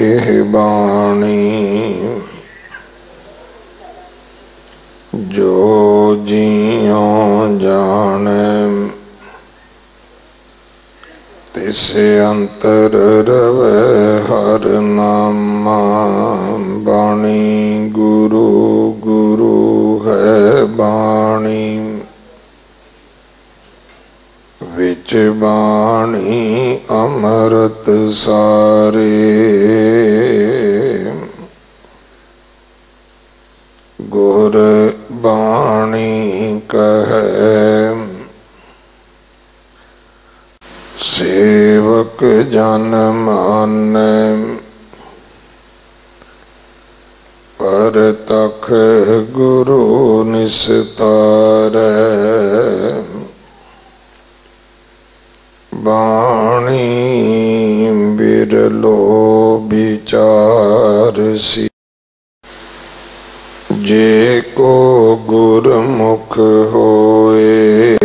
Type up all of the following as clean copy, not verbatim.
एह बाणी जो जियों जाने तिसे अंतर रवे हर नामा। बाणी गुरु गुरु है बाणी विच बाणी अमृत सारे। गुर बाणी कहे सेवक जन माने पर तख गुरु निस्तारै। बाणी बिरलो विचार सी जे को गुरमुख होए।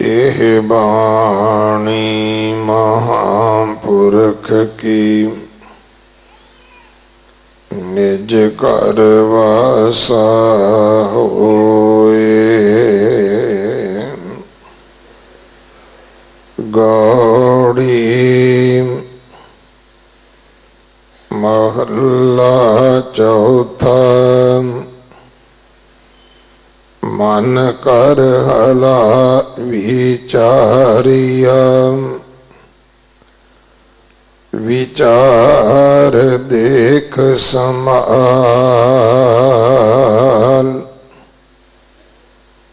एह बाणी महापुरख की निज घर वासा होए। गौड़ी महला चौथा मन कर हला विचारिया। विचार देख समाल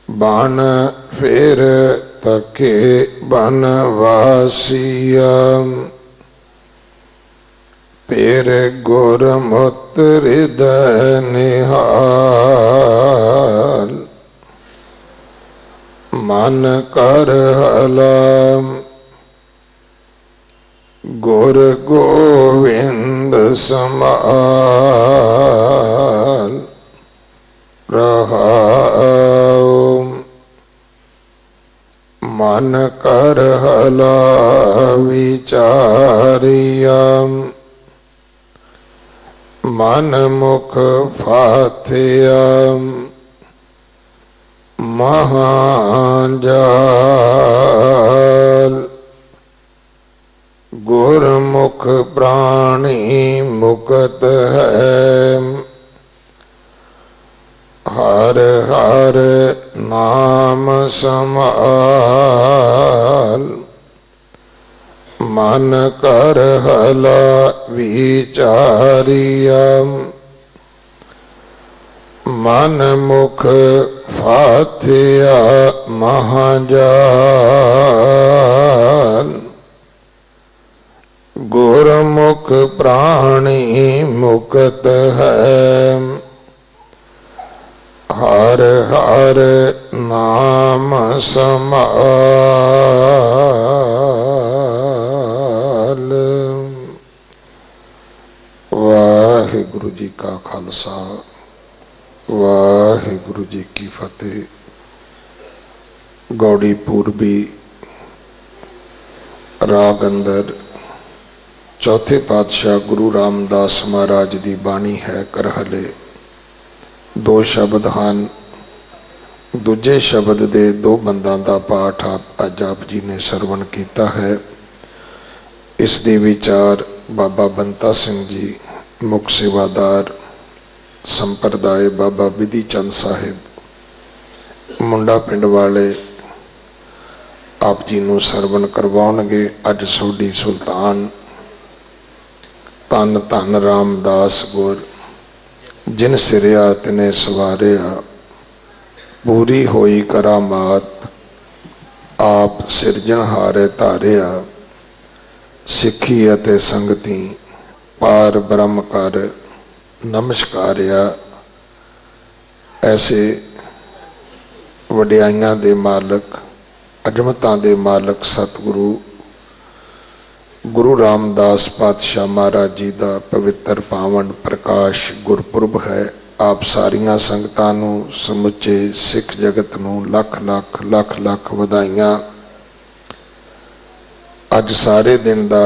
बन फिर तके बनवासिया। फिर गुरमुत हृदय निहाल मन कर हलाम। गुर गोविंद समाल रहाओ। मन कर हला विचारिया। मन मुख फाथिया महाजाल। गुरमुख प्राणी मुक्त है हर हर नाम समाल। मन कर हला विचारिया। मन मुख फाथिया महाजाल। गुरमुख प्राणी मुक्त है हर हर नाम समाल। वाहिगुरु जी का खालसा वाहिगुरु जी की फतेह। गौड़ी पूर्वी राग अंदर चौथे पातशाह गुरु रामदास महाराज की बाणी है करहले। दो शब्द हैं। दूजे शब्द दे दो बंदा का पाठ अज आप जी ने सरवण किया है। इस दी विचार बाबा बंता सिंह जी मुख सेवादार संप्रदाय बाबा विधि चंद साहिब मुंडा पिंड वाले आप जी नूं सरवण करवाउणगे। अज सोडी सुल्तान धन धन रामदास गुर जिन सिरिया तिने सवारिया। पूरी होई करामात आप सिरजनहारे धारिया। सिखी अते संगती पार ब्रह्म कर नमस्कारिया। ऐसे वड्याइयां दे मालक अजमतां दे मालक सतगुरु गुरु रामदास पातशाह महाराज जी का पवित्र पावन प्रकाश गुरपुरब है। आप सारिया संगतां नूं समुचे सिख जगत नूं लख लख लख लख वधाइयां। ਅੱਜ ਸਾਰੇ दिन का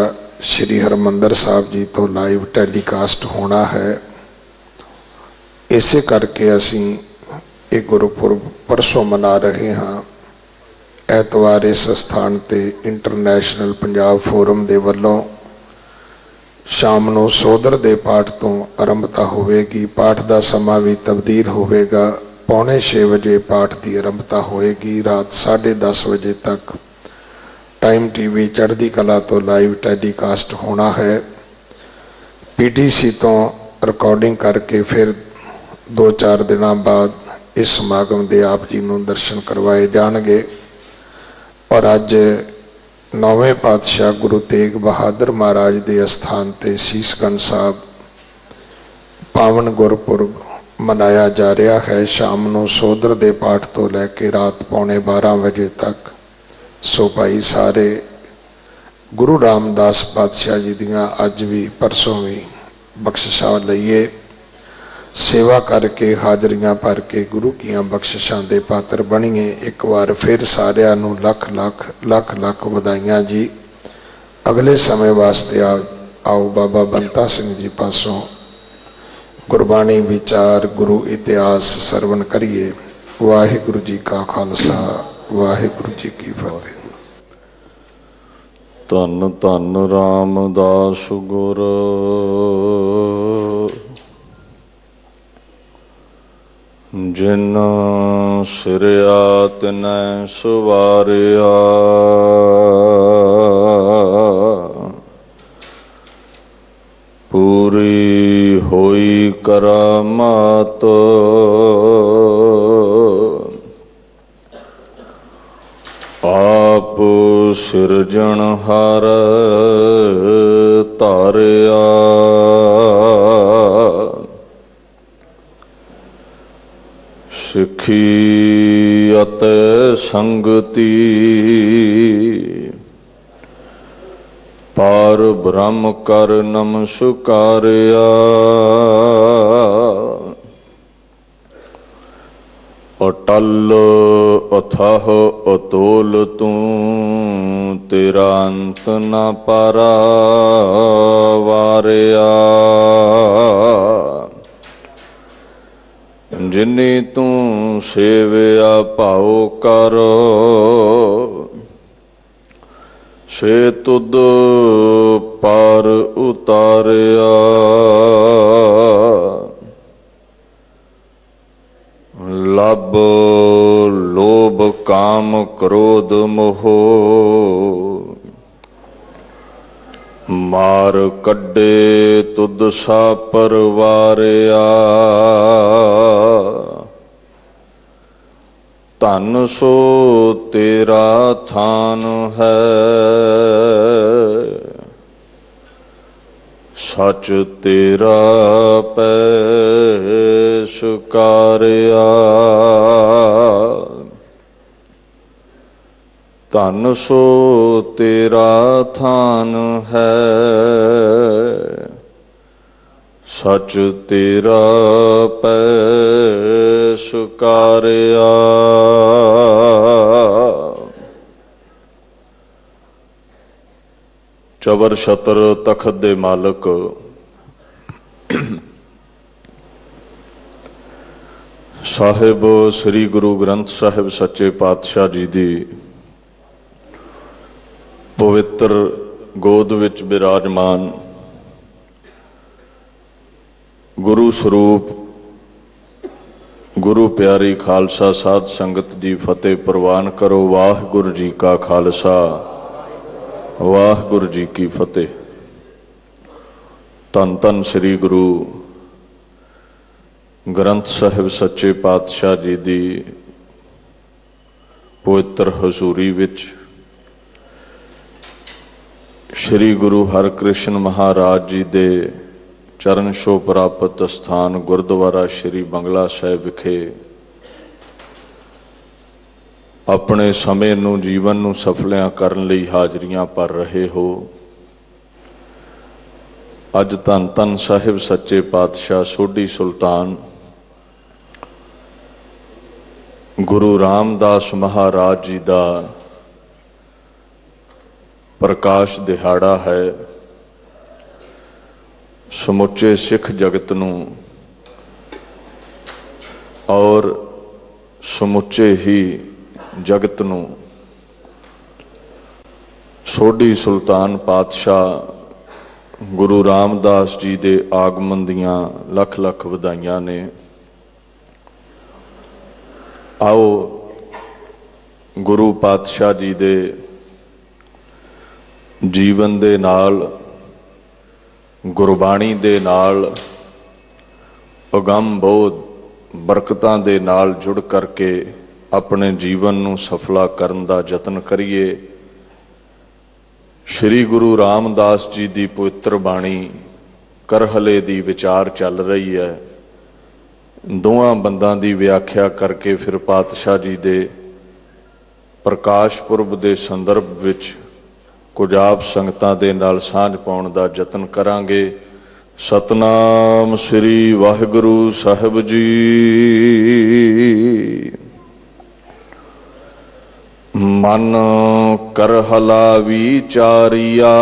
श्री हरमंदर साहब जी तो लाइव टैलीकास्ट होना है। इसे करके असी एक गुरुपुरब परसों मना रहे हाँ। ऐतवार इस स्थान ते इंटरनेशनल पंजाब फोरम दे वल्लों शाम नूं सोदर दे पाठ तो आरंभता होवेगी। पाठ का समा भी तब्दील होवेगा। 5:45 बजे पाठ की आरंभता होएगी। रात 10:30 बजे तक टाइम टीवी चढ़ती कला तो लाइव टैलीकास्ट होना है। पीटीसी तो रिकॉर्डिंग करके फिर 2-4 दिनों बाद इस समागम के आप जी नूं दर्शन करवाए जाणगे। और अज 9वें पातशाह गुरु तेग बहादुर महाराज के अस्थान ते सीसगंज साहब पावन गुरपुरब मनाया जा रहा है। शाम नूं सोदर दे पाठ तो लैके रात 11:15 बजे तक। सो भाई सारे गुरु रामदास पातशाह जी दियां अज भी परसों भी बख्शिशां लईए। सेवा करके हाजरियां भर के गुरु की बख्शिशां दे पात्र बणीए। एक बार फिर सारिਆਂ ਨੂੰ लख लख लख लख ਵਧਾਈਆਂ जी। अगले समय वास्ते आओ बाबा बंता सिंह जी पासों गुरबाणी विचार गुरु इतिहास सरवण करिए। वाहिगुरु जी का खालसा वाहिगुरु जी की फतेह। धन धन रामदास गुर जिन सिरिया तिनै सुवारिया। पूरी होई करामात आप सिरजनहार धारिया। सिखी अते संगति पार ब्रह्म कर नमस्कारिया। अटल अथाह अतोल तू तेरा अंत न पारा वारिया। जिन्नी तू सेविया भाओ करो से तुद पार उतारिया। लब लोभ काम क्रोध मोह मार कड्डे तुद सा परवारिया। धन सो तेरा थान है सच तेरा पैशकारिया। धन सो तेरा थान है सच तेरा पैशकारिया। चबर छतर तखत दे मालक साहिब श्री गुरु ग्रंथ साहिब सच्चे पातशाह जी दी पवित्र गोद विच विराजमान गुरु स्वरूप गुरु प्यारी खालसा साध संगत जी फतेह प्रवान करो। वाहिगुरु जी का खालसा वाहिगुरु जी की फतेह। धन धन श्री गुरु ग्रंथ साहिब सच्चे पातशाह जी दी पवित्र हजूरी विच श्री गुरु हरकृष्ण महाराज जी दे चरण छो प्राप्त स्थान गुरुद्वारा श्री बंगला साहिब विखे अपने समय नूं जीवन नूं सफलियां करन लई हाजरियां भर रहे हो। अज धन धन साहिब सच्चे पातशाह सोढी सुल्तान गुरु रामदास महाराज जी का प्रकाश दिहाड़ा है। समुचे सिख जगत नूं और समुचे ही जगत नूं सोढ़ी सुल्तान पातशाह गुरु रामदास जी दे आगमन दियां लख लख वधाइयां ने। आओ गुरु पातशाह जी दे जीवन दे नाल, गुरबाणी दे नाल, अगम बोध बरकतां दे नाल जुड़ करके अपने जीवन नूं सफला करन दा यतन करिए। श्री गुरु रामदास जी दी पवित्र बाणी करहले दी विचार चल रही है। दोवां बंदां दी व्याख्या करके फिर पातशाह जी दे प्रकाश पुरब दे संदर्भ विच कुछ आप संगतां दे नाल सांझ पाउण दा यतन करांगे। सतनाम श्री वाहिगुरु साहिब जी। मन करहला विचारिया,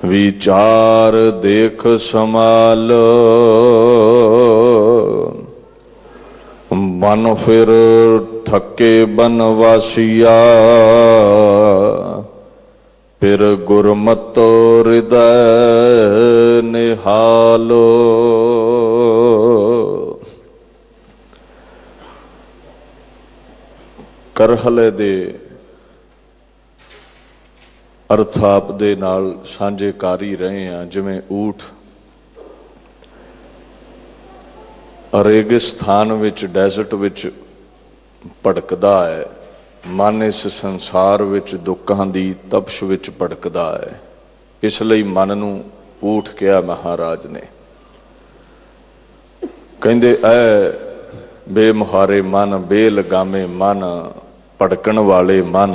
विचार देख समाल, मन फिर थके बनवासिया, फिर गुरमत हृदय निहालो। करहले दे अर्थ आप दे नाल सांझे कर ही रहे हैं। जिवें ऊठ रेगिस्तान विच, डेजर्ट विच भड़कदा है, मन इस संसार विच दुखां दी तपश विच भड़कदा है। इसलिए मन नूं ऊठ कहा महाराज ने। कहंदे ऐ बेमुहारे मन, बेलगामे मन, भड़कण वाले मन,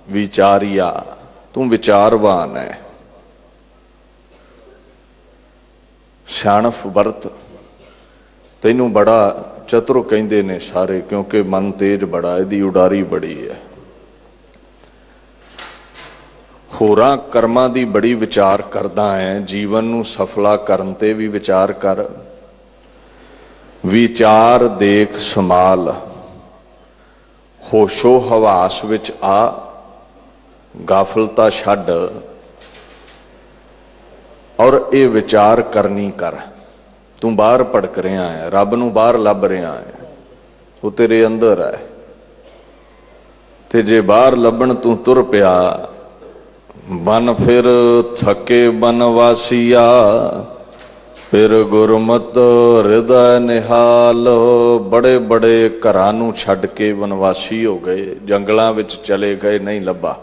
विचारिया तू विचारवान है। सियाणफ वरत, तैनू बड़ा चतुर कहंदे ने सारे, क्योंकि मन तेज बड़ा, इहदी उडारी बड़ी है। होरां कर्मां दी बड़ी विचार करदा है, जीवन नू सफला करन ते भी विचार कर। विचार देख संभाल, होशो हवास विच आ, गाफलता छड्ड और ये विचार करनी कर। तू बाहर भड़क रहा है, रब नू बाहर लभ रहा है, वो तेरे अंदर है। ते जे बाहर लभण तू तुर पिया, बन फिर थके बनवासिया, फिर गुरमत हृदय निहाल। बड़े बड़े घरां नूं छड्ड के वनवासी हो गए, जंगलां विच चले गए, नहीं लभा।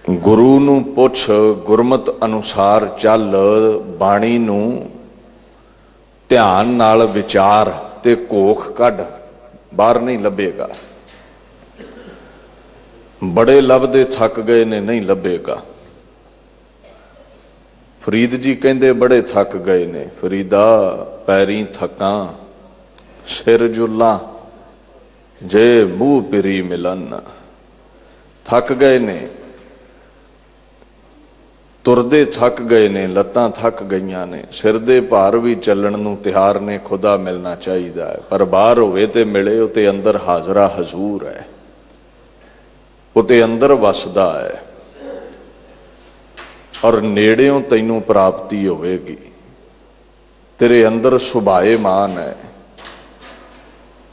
गुरु नूं पुछ, गुरमत अनुसार चल, बाणी नूं ध्यान नाल विचार ते घोख कढ, बाहर नहीं लभेगा। बड़े लभदे थक गए ने, नहीं लभेगा। फरीद जी कहंदे बड़े थक गए ने, फरीदा पैरी थकां सिर जुला, जे मूह पिरी मिलन। थक गए ने, तुरदे थक गए ने, लत्तां थक गईयां ने, सिर दे भार भी चलण नूं तिहार ने। खुदा मिलना चाहिए है, पर बाहर होवे ते मिले, उते अंदर हाजरा हजूर है, उते अंदर वसदा है और नेड़ियों तैनूं प्राप्ति होवेगी। तेरे अंदर सुभाएमान है,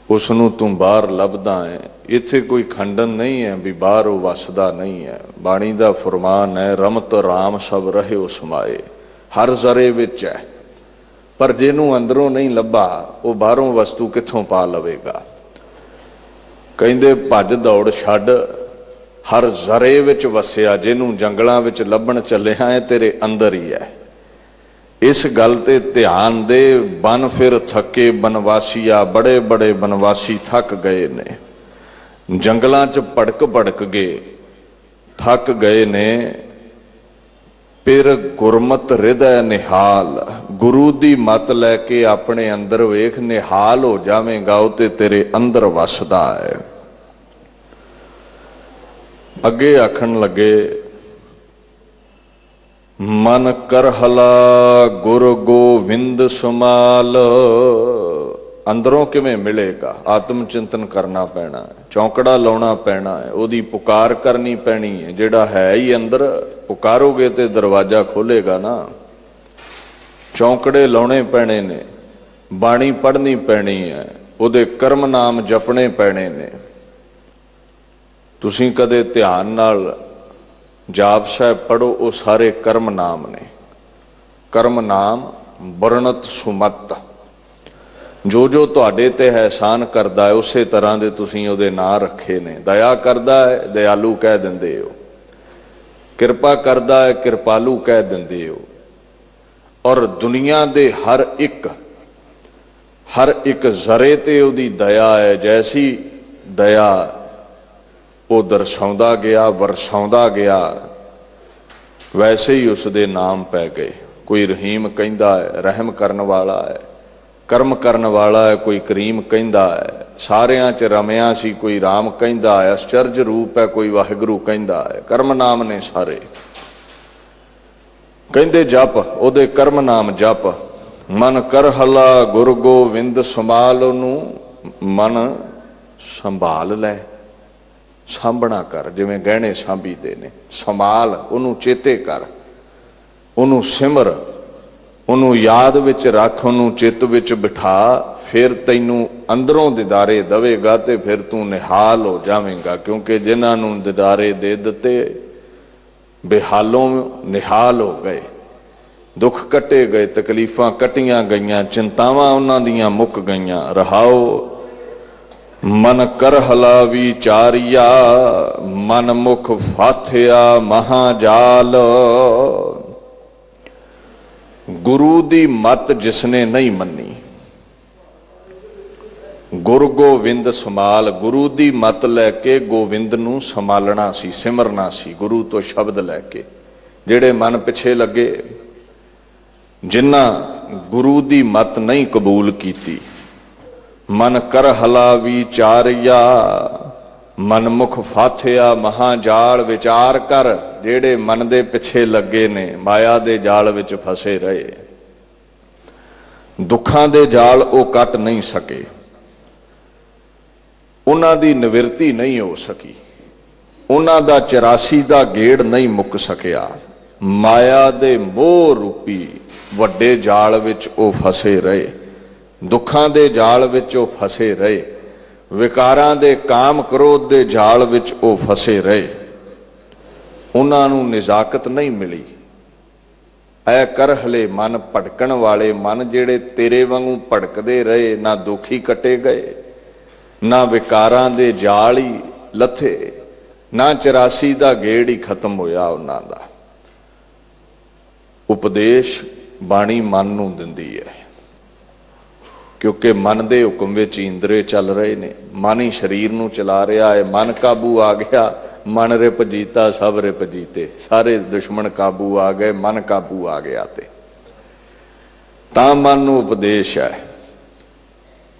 उसनूं तू बाहर लभदा है। इत्थे कोई खंडन नहीं है भी बाहर वो वसदा नहीं है। बाणी दा फरमान है, रमत राम सब रहे हो समाए, हर जरे विच है। पर जिन्हों अंदरों नहीं लभा, वो बाहरों वस्तु कित्थों पा लवेगा। कहंदे भज दौड़ छड्ड, हर जरे विच वसिया। जिन्हों जंगलों विच लभण चलिया है, तेरे अंदर ही है। इस गल ते ध्यान दे। बन फिर थके बनवासिया, बड़े बड़े बनवासी थक गए ने, जंगलों च भड़क भड़क गए, थक गए ने। फिर गुरमत हृदय निहाल, गुरु दी मत लैके अपने अंदर वेख, निहाल हो जावेगा, ते तेरे अंदर वसदा है। अगे आखन लगे, मन करहला गुर गोविंद सुमाल। अंदरों किवें मिलेगा? आत्म चिंतन करना पैना है, चौंकड़ा लाउणा पैना है, ओदी पुकार करनी पैनी है। जिहड़ा है ही अंदर, पुकारोगे तो दरवाजा खोलेगा ना। चौंकड़े लाउणे पैने ने, बाणी पढ़नी पैनी है, ओदे कर्म नाम जपने पैने ने। तुसीं कदे ध्यान नाल जाप साहिब पढ़ो, वो सारे कर्म नाम ने। कर्म नाम वर्णत सुमत। जो जो तुहाडे ते एहसान करदा है, उसे तरह दे तुसीं ओदे नाम रखे ने। दया करदा है, दयालु कह दिंदे हो। किरपा करदा है, किरपालु कह दिंदे हो। और दुनिया दे हर एक जरे ते ओदी दया है। जैसी दया वो दर्शाउंदा गया, वरसाउंदा गया, वैसे ही उसदे नाम पै गए। कोई रहीम कहंदा है, रहम करन वाला है। कर्म करन वाला है, कोई करीम कहंदा है। सारियां च रमिया सी, कोई राम कहंदा है। आश्चर्य रूप है, कोई वाहिगुरू कहंदा है। कर्म नाम ने सारे। कहंदे जप, ओदे कर्म नाम जप। मन करहला गुर गोविंद संभाल। ओनू मन संभाल लै, सांभना कर, जिवें गहने सांभी दे ने। संभाल, ओनू चेते कर, ओनू सिमर, ओनू याद विच रख, ओनू चित विच बिठा। फिर तैनू अंदरों दिदारे दवेगा ते फिर तू निहाल हो जावेगा। क्योंकि जिन्हां नू दिदारे दे दिते, बेहालों निहाल हो गए। दुख कटे गए, तकलीफां कटियां गईयां, चिंतावां उन्हां दियां मुक गईयां। रहाओ मन करहला विचारिया, मन मुख फाथिया महाजाल। गुरु दी मत जिसने नहीं मन्नी, गुर गोविंद संभाल। गुरु दी मत लैके गोविंद नू संभालना सी, सिमरना सी। गुरु तो शब्द लैके जिहड़े मन पिछे लगे, जिन्हां गुरु दी मत नहीं कबूल कीती। मन करहला विचारिया, मन मुख फाथिया महाजाल। विचार कर, जेड़े मन दे पिछे लगे ने, माया दे जाल विच फसे रहे, दुखां दे जाल वो कट नहीं सके, उन्हां दी निवृत्ति नहीं हो सकी, उन्हां दा 84 दा गेड़ नहीं मुक सकिया। माया दे मोह रूपी वड्डे जाल विच वो फसे रहे, दुखां दे जाल विच वो फसे रहे, विकारां दे काम क्रोध दे जाल विच वो फसे रहे। उन्हां नूं निजाकत नहीं मिली। ऐ करहले मन, भड़कण वाले मन जेड़े तेरे वांगू भड़कदे रहे, ना दुखी कटे गए, ना विकारां दे जाल ही लथे, ना 84 दा गेड़ ही खत्म होया उन्हां दा। उपदेश बाणी मन नूं दिंदी है, क्योंकि मन दे हुक्म विच इंद्रे चल रहे ने। मन ही शरीर नूं चला रहा है। मन काबू आ गया, मन रिप जीता सब रिप जीते। सारे दुश्मन काबू आ गए, मन काबू आ गया। तां मन नूं उपदेश है।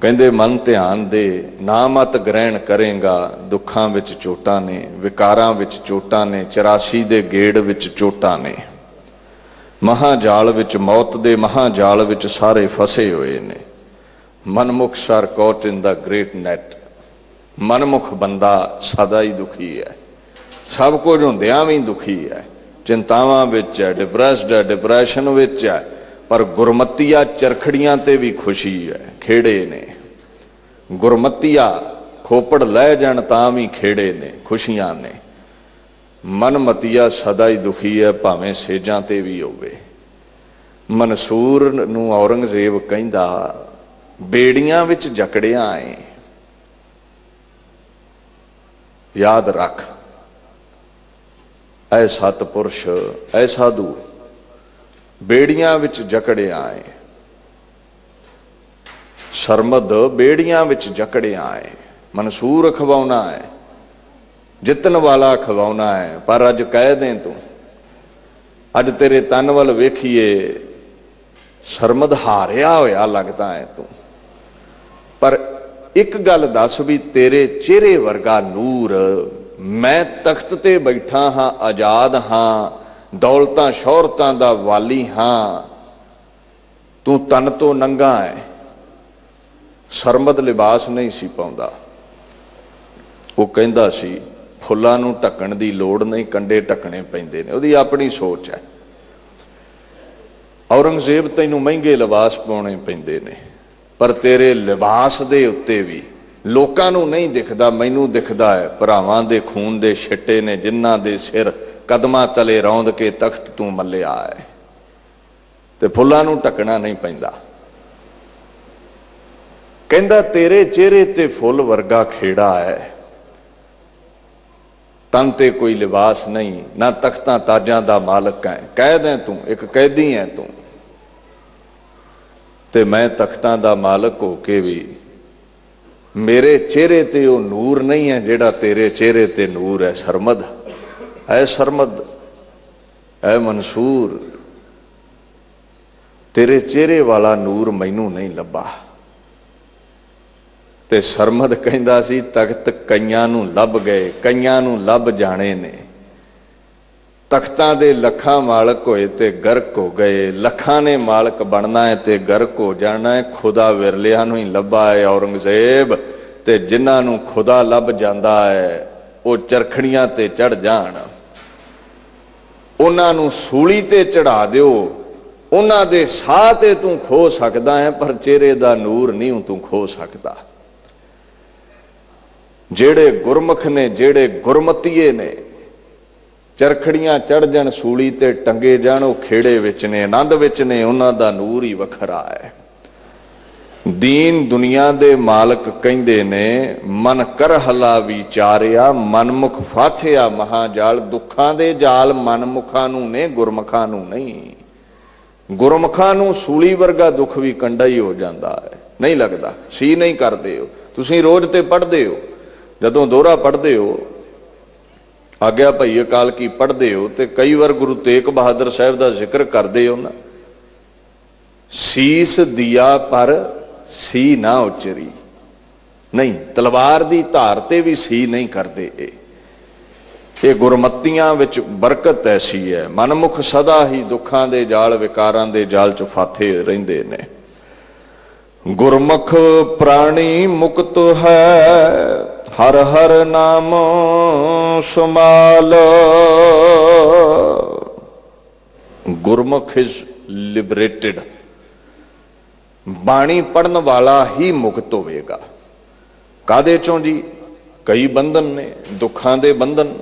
कहंदे मन ध्यान दे, ना मत ग्रहण करेगा। दुखां विच चोटां ने, विकारां विच चोटां ने, 84 दे गेड़ विच चोटां ने। महाजाल विच, मौत दे महाजाल विच सारे फसे हुए ने। मनमुख सर caught in the great net. मनमुख बंदा सदा ही दुखी है, सब कुछ होंदियां भी दुखी है, चिंतावां विच है, डिप्रैसड है, डिप्रैशन विच है। पर गुरमतिया चरखड़ियां ते भी खुशी है, खेड़े ने। गुरमतिया खोपड़ लै जाण तां भी खेड़े ने, खुशियां ने। मनमतिया सदा ही दुखी है, भावें सेजां ते भी होवे। मंसूर नूं औरंगजेब कहंदा, बेड़ियां विच जकड़ियां आए। याद रख, ऐ सतपुरुष, ऐ साधु, बेड़ियां विच जकड़ियां आए। सरमद बेड़ियां विच जकड़ियां आए। मंसूर खवाउना है, जितन वाला खवाउना है। पर अज कह दें तू, अज तेरे तन वल वेखिए सरमद हारिया होया लगता है तू। पर एक गल दस भी, तेरे चेहरे वर्गा नूर मैं तख्त ते बैठा हाँ, आजाद हाँ, दौलतां शोहरतां दा वाली हाँ, तू तन तो नंगा है। सरमद लिबास नहीं सी पाउंदा। वो कहंदा सी फुੱਲਾਂ ਨੂੰ ਢੱਕਣ ਦੀ ਲੋੜ नहीं, कंडे ढकने पैंदे ने। ਉਹਦੀ ਆਪਣੀ सोच है। औरंगजेब तैनूं महंगे लिबास पाउणे पैंदे ने, पर तेरे लिबास दे उत्ते भी लोकां नूं नहीं दिखदा, मैनूं दिखदा है भरावां दे खून दे छिट्टे ने, जिन्हां दे सिर कदमां तले रौंद के तख्त तूं मल्लिया है, ते फुੱਲਾਂ नूं ढकना नहीं पैंदा। कहंदा तेरे चेहरे ते फुੱਲ वर्गा खेड़ा है, तन ते कोई लिबास नहीं, ना तख्तां ताजां दा मालक है। कैद है तू, एक कैदी है तू, ते मैं तख्तां दा मालक हो के भी मेरे चेहरे ते वो नूर नहीं है जेड़ा तेरे चेहरे ते नूर है। सरमद है, सरमद है मंसूर, तेरे चेहरे वाला नूर मैनू नहीं लभा। ते सरमद कहंदा सी तख्त कईयां नूं लभ गए, कईयां नूं लभ जाने ने। तख्तां दे लखां मालक होए ते गर्क हो गए, लखां ने मालक बनना है ते गर्क हो जाना है। खुदा विरलियां नूं ही लभा है औरंगजेब, ते जिन्हां नूं खुदा लभ जांदा है वो चरखड़ियां ते चढ़ जाण, उन्हां नूं सूली ते चढ़ा दिओ। उन्हां दे साह ते तूं खो सकदा है, पर चेहरे दा नूर नहीं तूं खो सकदा। जेड़े गुरमुख ने, जेड़े गुरमतीए ने, चरखड़ियां चढ़ जाण, सूली ते टंगे जाण, वो खेड़े विच ने, आनंद विच ने, उन्हां दा नूर ही वखरा है। दीन दुनिया दे मालक कहंदे ने मन करहला विचारिया, मनमुख फाथिया महाजाल। दुखां दे जाल मनमुखां नूं ने, गुरमुखां नूं नहीं। गुरमुखां नूं सूली वर्गा दुख भी कंडा ही हो जाता है, नहीं लगता, सी नहीं करते हो। तुसीं रोज ते पढ़ते हो, जदों दोहरा पढ़ते हो, आग्या भाई अकाल की पढ़ते हो, तो कई बार गुरु तेग बहादुर साहब का जिक्र करते हो ना, सीस दिया पर सी ना उचरी। नहीं, तलवार की धार ते भी सी नहीं करते। ये गुरमतियां विच बरकत ऐसी है। मनमुख सदा ही दुखां दे जाल, विकारां दे जाल च फाथे रहिंदे ने। गुरमुख प्राणी मुक्त है, हर हर नाम सुमाल। गुरमुख इज लिबरेटेड। बाणी पढ़न वाला ही मुक्त होवेगा। कादे चों जी? कई बंधन ने, दुखां दे बंधन,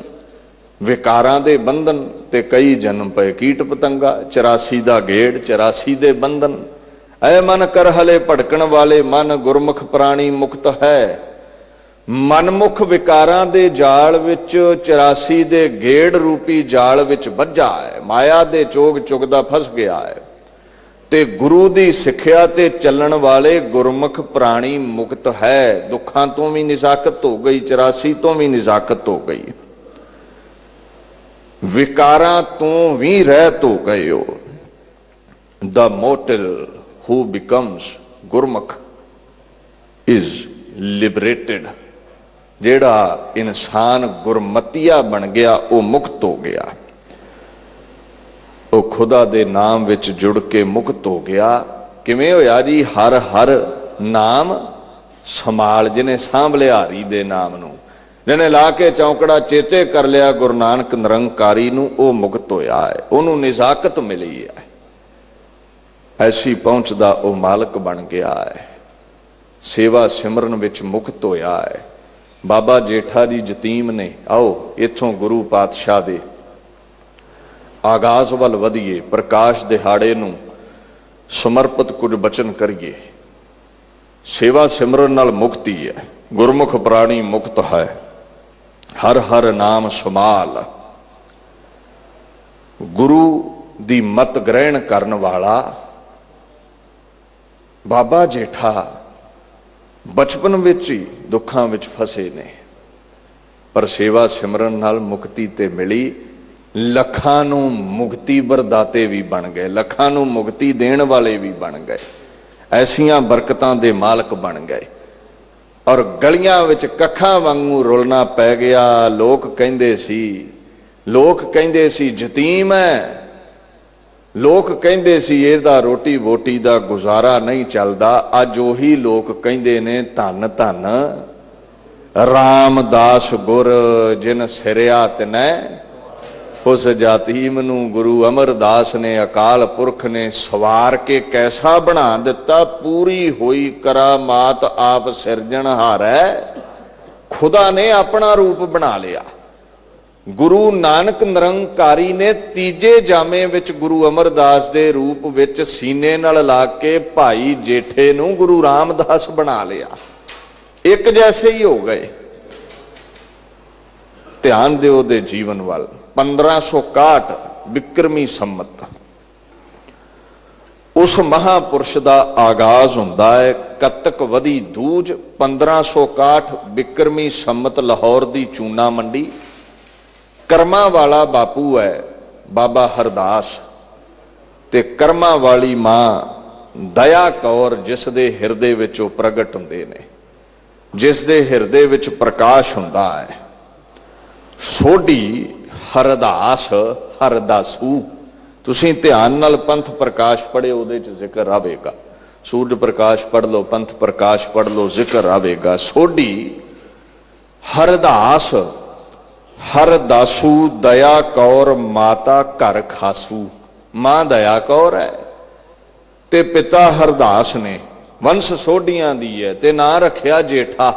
विकारां दे बंधन, ते कई जन्म पे कीट पतंगा। 84 दा गेड़, 84 दे बंधन। ऐ मन कर हले भड़कण वाले मन, गुरमुख प्राणी मुक्त है। मनमुख विकारां दे जाल विच 84 दे गेड़ रूपी जाल विच वज्जा है, माया दे चोग चुगदा फस गया है। ते गुरु दी सिक्ख्या ते चलण वाले गुरमुख प्राणी मुक्त है। दुखां तो भी निजाकत हो गई, 84 तो भी निजाकत हो गई, विकारां तो भी रहत हो गए हो। The mortar who becomes Gurmukh is liberated। जेड़ा इंसान गुरमतिया बन गया वो मुक्त हो गया, वो खुदा दे नाम विच जुड़ के मुक्त हो गया। किवें होया जी? हर हर नाम संभाल, जिन्हें सांभ लिया हरि दे नाम नूं, जिन्हें ला के चौंकड़ा चेते कर लिया गुरु नानक निरंकारी नूं, वो मुक्त होया है, उन्होंने निजाकत मिली है। ऐसी पहुंच दा वो मालक बन गया है, सेवा सिमरन विच मुक्त होया है। बाबा जेठा जी जतीम ने, आओ इथों गुरु पातशाह दे आगाज वल वधिए, प्रकाश दिहाड़े नूं समर्पित कुछ बचन करिए। सेवा सिमरन नाल मुक्ति है, गुरमुख प्राणी मुक्त है। हर हर नाम संभाल। गुरु दी मत ग्रहण करन वाला बाबा जेठा बचपन विच ही दुखां विच फसे ने, पर सेवा सिमरन नाल मुक्ति ते मिली। लखां नूं मुक्ति बरदाते भी बन गए, लखां नूं मुक्ति देण वाले भी बन गए। ऐसियां बरकतां दे मालक बन गए। और गलियां विच कखां वांगू रुलना पै गया। लोग कहंदे सी यतीम है, लोग कहंदे सी इहदा रोटी वोटी दा गुजारा नहीं चलदा। अज ओही लोग कहंदे ने धन धन रामदास गुर, जिन सिरिया तिनै उस जातीम नूं गुरु अमरदास ने अकाल पुरख ने सवार के कैसा बना दिता। पूरी हुई करामात आप सिरजनहार है, खुदा ने अपना रूप बना लिया। गुरु नानक निरंकारी ने तीजे जामे विच गुरु अमरदास दे रूप विच सीने नाल ला के भाई जेठे नूं गुरु रामदास बना लिया। एक जैसे ही हो गए। ध्यान दिओ दे जीवन वाल। 1561 बिक्रमी संमत उस महापुरुष का आगाज हुंदा है। कतक वधी दूज 1561 बिक्रमी संमत लाहौर की चूना मंडी। कर्मा वाला बापू है बाबा हरदास ते कर्मा वाली मां दया कौर, जिस दे हिरदे विच ओह प्रगट हुंदे ने, जिस दे हिरदे विच प्रकाश हुंदा है। सोढी हरदास हरदासू, तुसीं ध्यान नाल पंथ प्रकाश पढ़े, उहदे च जिक्र आवेगा। सूर्य प्रकाश पढ़ लो, पंथ प्रकाश पढ़ लो, जिक्र आवेगा। सोढी हरदास हरदासू दया कौर माता घर खासू। मां दया कौर है ते पिता हरदास ने। वंश सोढियां दी है ते नां रखिया जेठा।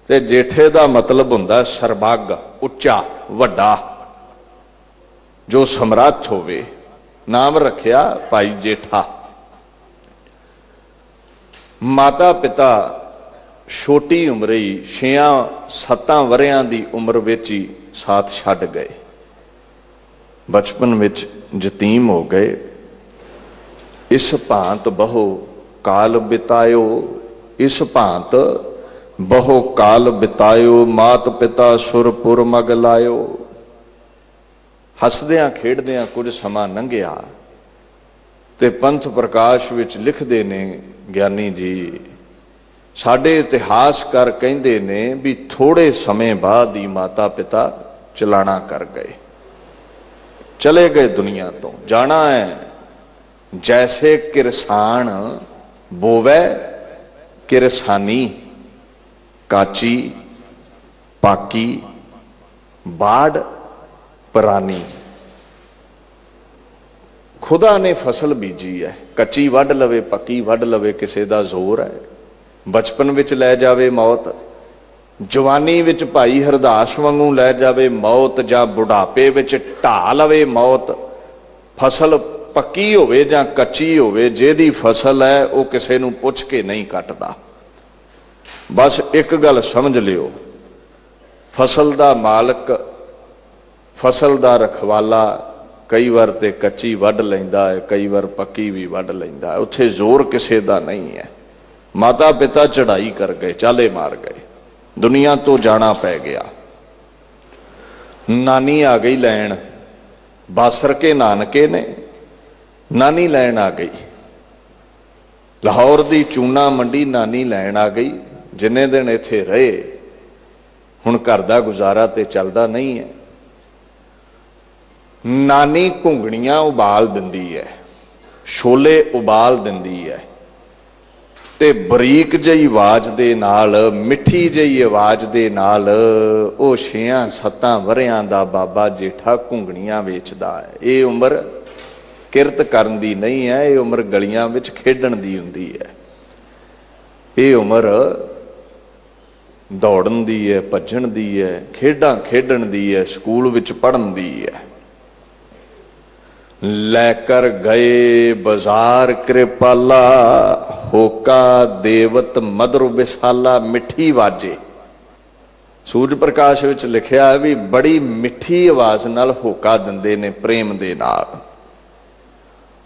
ते जेठे दा मतलब हुंदा सरबग, उच्चा वड्डा, जो समर्थ होवे। नाम रखिया भाई जेठा। माता पिता छोटी उम्र ही 6-7 वरियां दी उम्र विच ही साथ छड्ड गए। बचपन विच यतीम हो गए। इस भांत बहु काल बितायो, इस भांत बहु काल बितायो, मात पिता सुरपुर मग लायो। हसदियां खेडदियां कुछ समा लंघिया ते पंथ प्रकाश विच लिखदे ने ज्ञानी जी, साडे इतिहासकार कहंदे ने भी थोड़े समय बाद ही माता पिता चलाना कर गए, चले गए दुनिया तो। जाना है जैसे किरसान बोवे किरसानी, काची पाकी बाढ़ परानी। खुदा ने फसल बीजी है, कच्ची वढ लवे पक्की वढ लवे, किसी का जोर है। बचपन विच लै जावे मौत, जवानी विच भाई हरदास वांगू लै जावे मौत, जां बुढ़ापे विच ढा लवे मौत। फसल पक्की होवे जां कच्ची होवे, जिहदी फसल है वह किसी नूं पुछ के नहीं कटदा। बस एक गल समझ लियो, फसल दा मालक, फसल दा रखवाला कई बार ते कच्ची वढ लैंदा है, कई बार पक्की भी वढ लैंदा है। उत्थे जोर किसी दा नहीं है। माता पिता चढ़ाई कर गए, चाले मार गए, दुनिया तो जाना पै गया। नानी आ गई लैन, बासर के नानके ने, नानी लैन आ गई। लाहौर दी चूना मंडी नानी लैन आ गई। जिन्ने दिन इत्थे रहे, हुण घर दा गुजारा ते चलदा नहीं है। नानी घुंगणियां उबाल दिंदी है, छोले उबाल दिंदी है ते बरीक जही आवाज दे नाल, मिठी जही आवाज दे नाल ओ 6-7 वरियां दा बाबा जेठा घुंगणियां वेचदा है। ये उम्र किरत करन दी नहीं है, ये उम्र गलियां विच खेडण दी हुंदी है। ये उम्र दौड़न दी है, भज्जण दी है, खेडां खेडण दी है, स्कूल विच पढ़न दी है। लैकर गए बाजार कृपाला, होका देवत मधुर विसाला। मिठी वाजे, सूरज प्रकाश विच लिखिया है भी बड़ी मिठी आवाज नाल होका दिंदे ने, प्रेम दे नाल।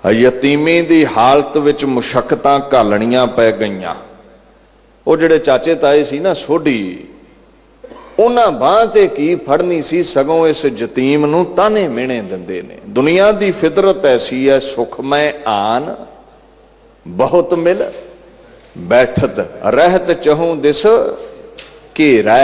यतीमी दी हालत विच मुशक्कतां घालणियां पै गईयां। वो जिहड़े चाचे ताए सी ना सोढी, उन्हां बांह ते की फड़नी सी, सगों इस यतीम नूं ताने मिहणे दिंदे ने। दुनिया दी फितरत ऐसी है, सुखमय आन बहुत मिल, बैठत रहत चहूं दिस घेरा।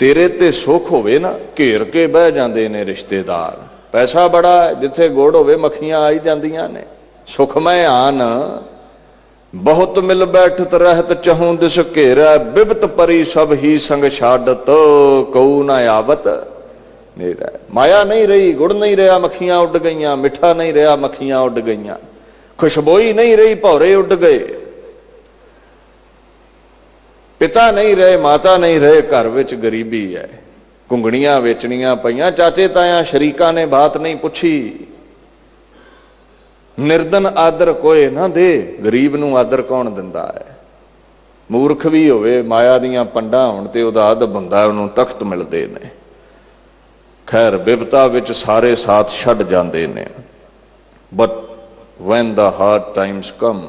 तेरे ते सुख होवे ना, घेर के बह जाते ने रिश्तेदार। पैसा बड़ा है, जिथे गुड़ होवे मक्खियां आई जांदियां ने। सुखमय आन बहुत मिल बैठत रहत चहूं दिस घेरा। बिबत परी सब ही संग छाडत कऊ न आवत नेरा। माया नहीं रही, गुड़ नहीं रहा, मक्खियां उड़ गईयां। मिठा नहीं रहा, मक्खियां उड़ गईयां। खुशबोई नहीं रही, भौरे उड़ गए। पिता नहीं रहे, माता नहीं रहे, घर विच गरीबी है। घुंगणियां वेचनियां पईयां, चाचे ताया शरीकां ने बात नहीं पुछी। निर्धन आदर कोई ना दे, गरीब नूं आदर कौन दिंदा है। मूर्ख भी होवे, माया दियां पंडां होण ते उहदा अदब हुंदा, उहनूं तख्त मिलदे ने। खैर बिपता विच सारे साथ छड्ड जांदे ने। But when the hard times come,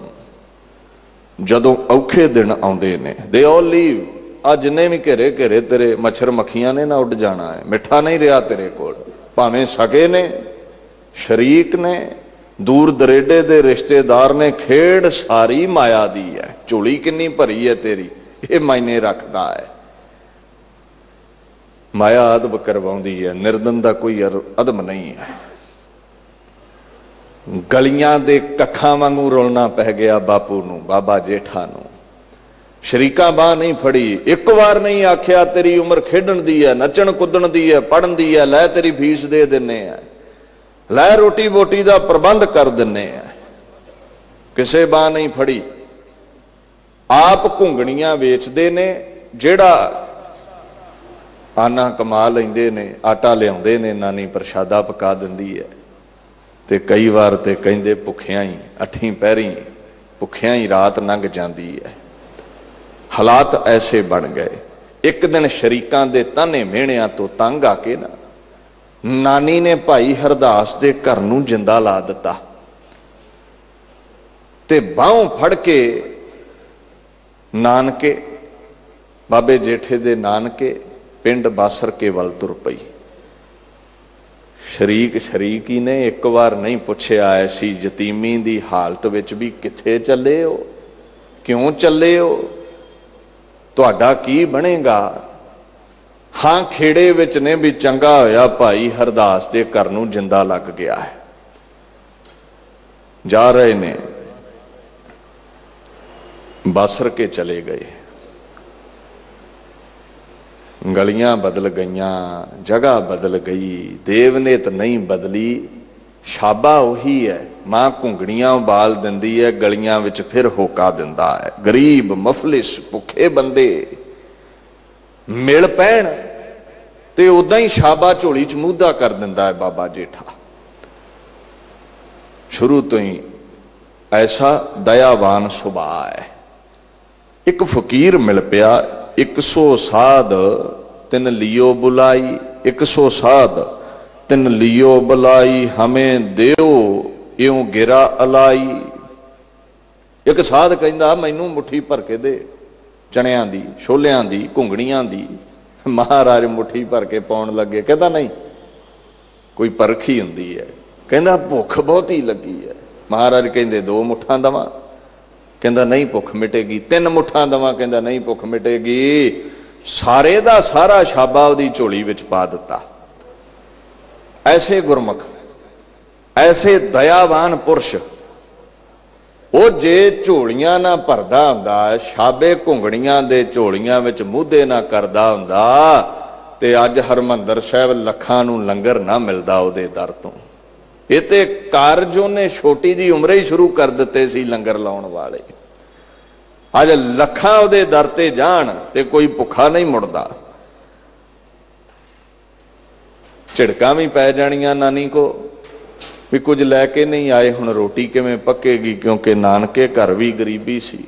जदों औखे दिन आउंदे ने, they all leave। अज जिन्ने भी घेरे घेरे तेरे मच्छर मक्खियां ने ना उड़ जाना है। मिठा नहीं रहा तेरे कोल, भावें सगे ने, शरीक ने, दूर दरेडे दे रिश्तेदार ने। खेड़ सारी माया दी है। झोली किन्नी भरी है तेरी, ये मायने रखता है। माया अदब करवाउंदी है, निर्धन दा कोई अदब नहीं है। गलियां दे कखां वांगू रोलना पै गया बापू नूं, बाबा जेठा नूं। शरीकां बाह नहीं फड़ी, एक बार नहीं आख्या तेरी उम्र खेडण दी है, नचण कुदण दी है, पढ़न दी है, लै तेरी फीस दे दिन्ने आ, लै रोटी बोटी दा प्रबंध कर दिन्ने आ। किसे बाह नहीं फड़ी। आप घुंगणियां वेचदे ने, जेड़ा आना कमा लैंदे ने, आटा लियाउंदे ने, नानी प्रशादा पका दिंदी है। ते कई बार ते कहिंदे भुखियां ही, अठीं पैरी भुखियां ही रात लंघ जाती है। हालात ऐसे बन गए। एक दिन शरीकां दे ताने मेहणियां तो तंग आके ना, नानी ने भाई हरदास दे घर नूं जिंदा ला दिता ते बाहों फड़ के नानके, बाबे जेठे दे नानके पिंड बासर के वल तुर पई। शरीक शरीकी ने एक बार नहीं पुछया, ऐसी यतीमी दी हालत विच भी किथे चले हो, क्यों चले हो, तुहाडा की बनेगा। हां खेड़े विच ने भी चंगा होया भाई हरदास दे घर नूं जिंदा लग गया है। जा रहे ने, बासर के चले गए। गलियां बदल गईयां, जगह बदल गई, देवनेत नहीं बदली, शाबा उही है। मां घुंगड़ियां उबाल दिंदी है, गलियां विच फिर होका दिंदा है। गरीब मफलिस भुखे बंदे मिल पैण ते उदां ही शाबा झोली च मूधा कर दिंदा है बाबा जेठा। शुरू तो ही ऐसा दयावान सुभाव है। एक फकीर मिल पिया, 100 साध तिन लियो बुलाई, 100 साध तिन लियो बुलाई, हमें देओ इउं गिरा अलाई। एक साध कहंदा मैनू मुट्ठी भर के दे, चणियां दी, छोलियां दी, घुंगणियां दी। महाराज मुट्ठी भर के पाउण लगे, कहंदा नहीं, कोई परखी हुंदी है। कहंदा भुख बहुती लगी है। महाराज कहंदे 2 मुट्ठां दवां, कहंदा नहीं भुख मिटेगी। 3 मुट्ठां दवां, कहंदा नहीं भुख मिटेगी। सारे दा सारा शाबा उहदी झोली विच पा दिता। ऐसे गुरमुख, ऐसे दयावान पुरुष, वो जे झोलियां ना भरदा हुंदा, शाबे घुंगड़ियां दे झोलियां विच मूधे ना करदा हुंदा, ते अज हरमंदर साहिब लखां नूं लंगर ना मिलदा उहदे दर तों। ये ते कारज उहने छोटी जी उम्र ही शुरू कर दिते सी लंगर लाउण वाले। अज लखां उहदे दर ते जाण ते कोई भुखा नहीं मुड़दा। झिड़कां भी पै जाणियां नानी को भी कुछ लैके नहीं आए, हुण रोटी किवें पक्केगी, क्योंकि नानके घर भी गरीबी सी।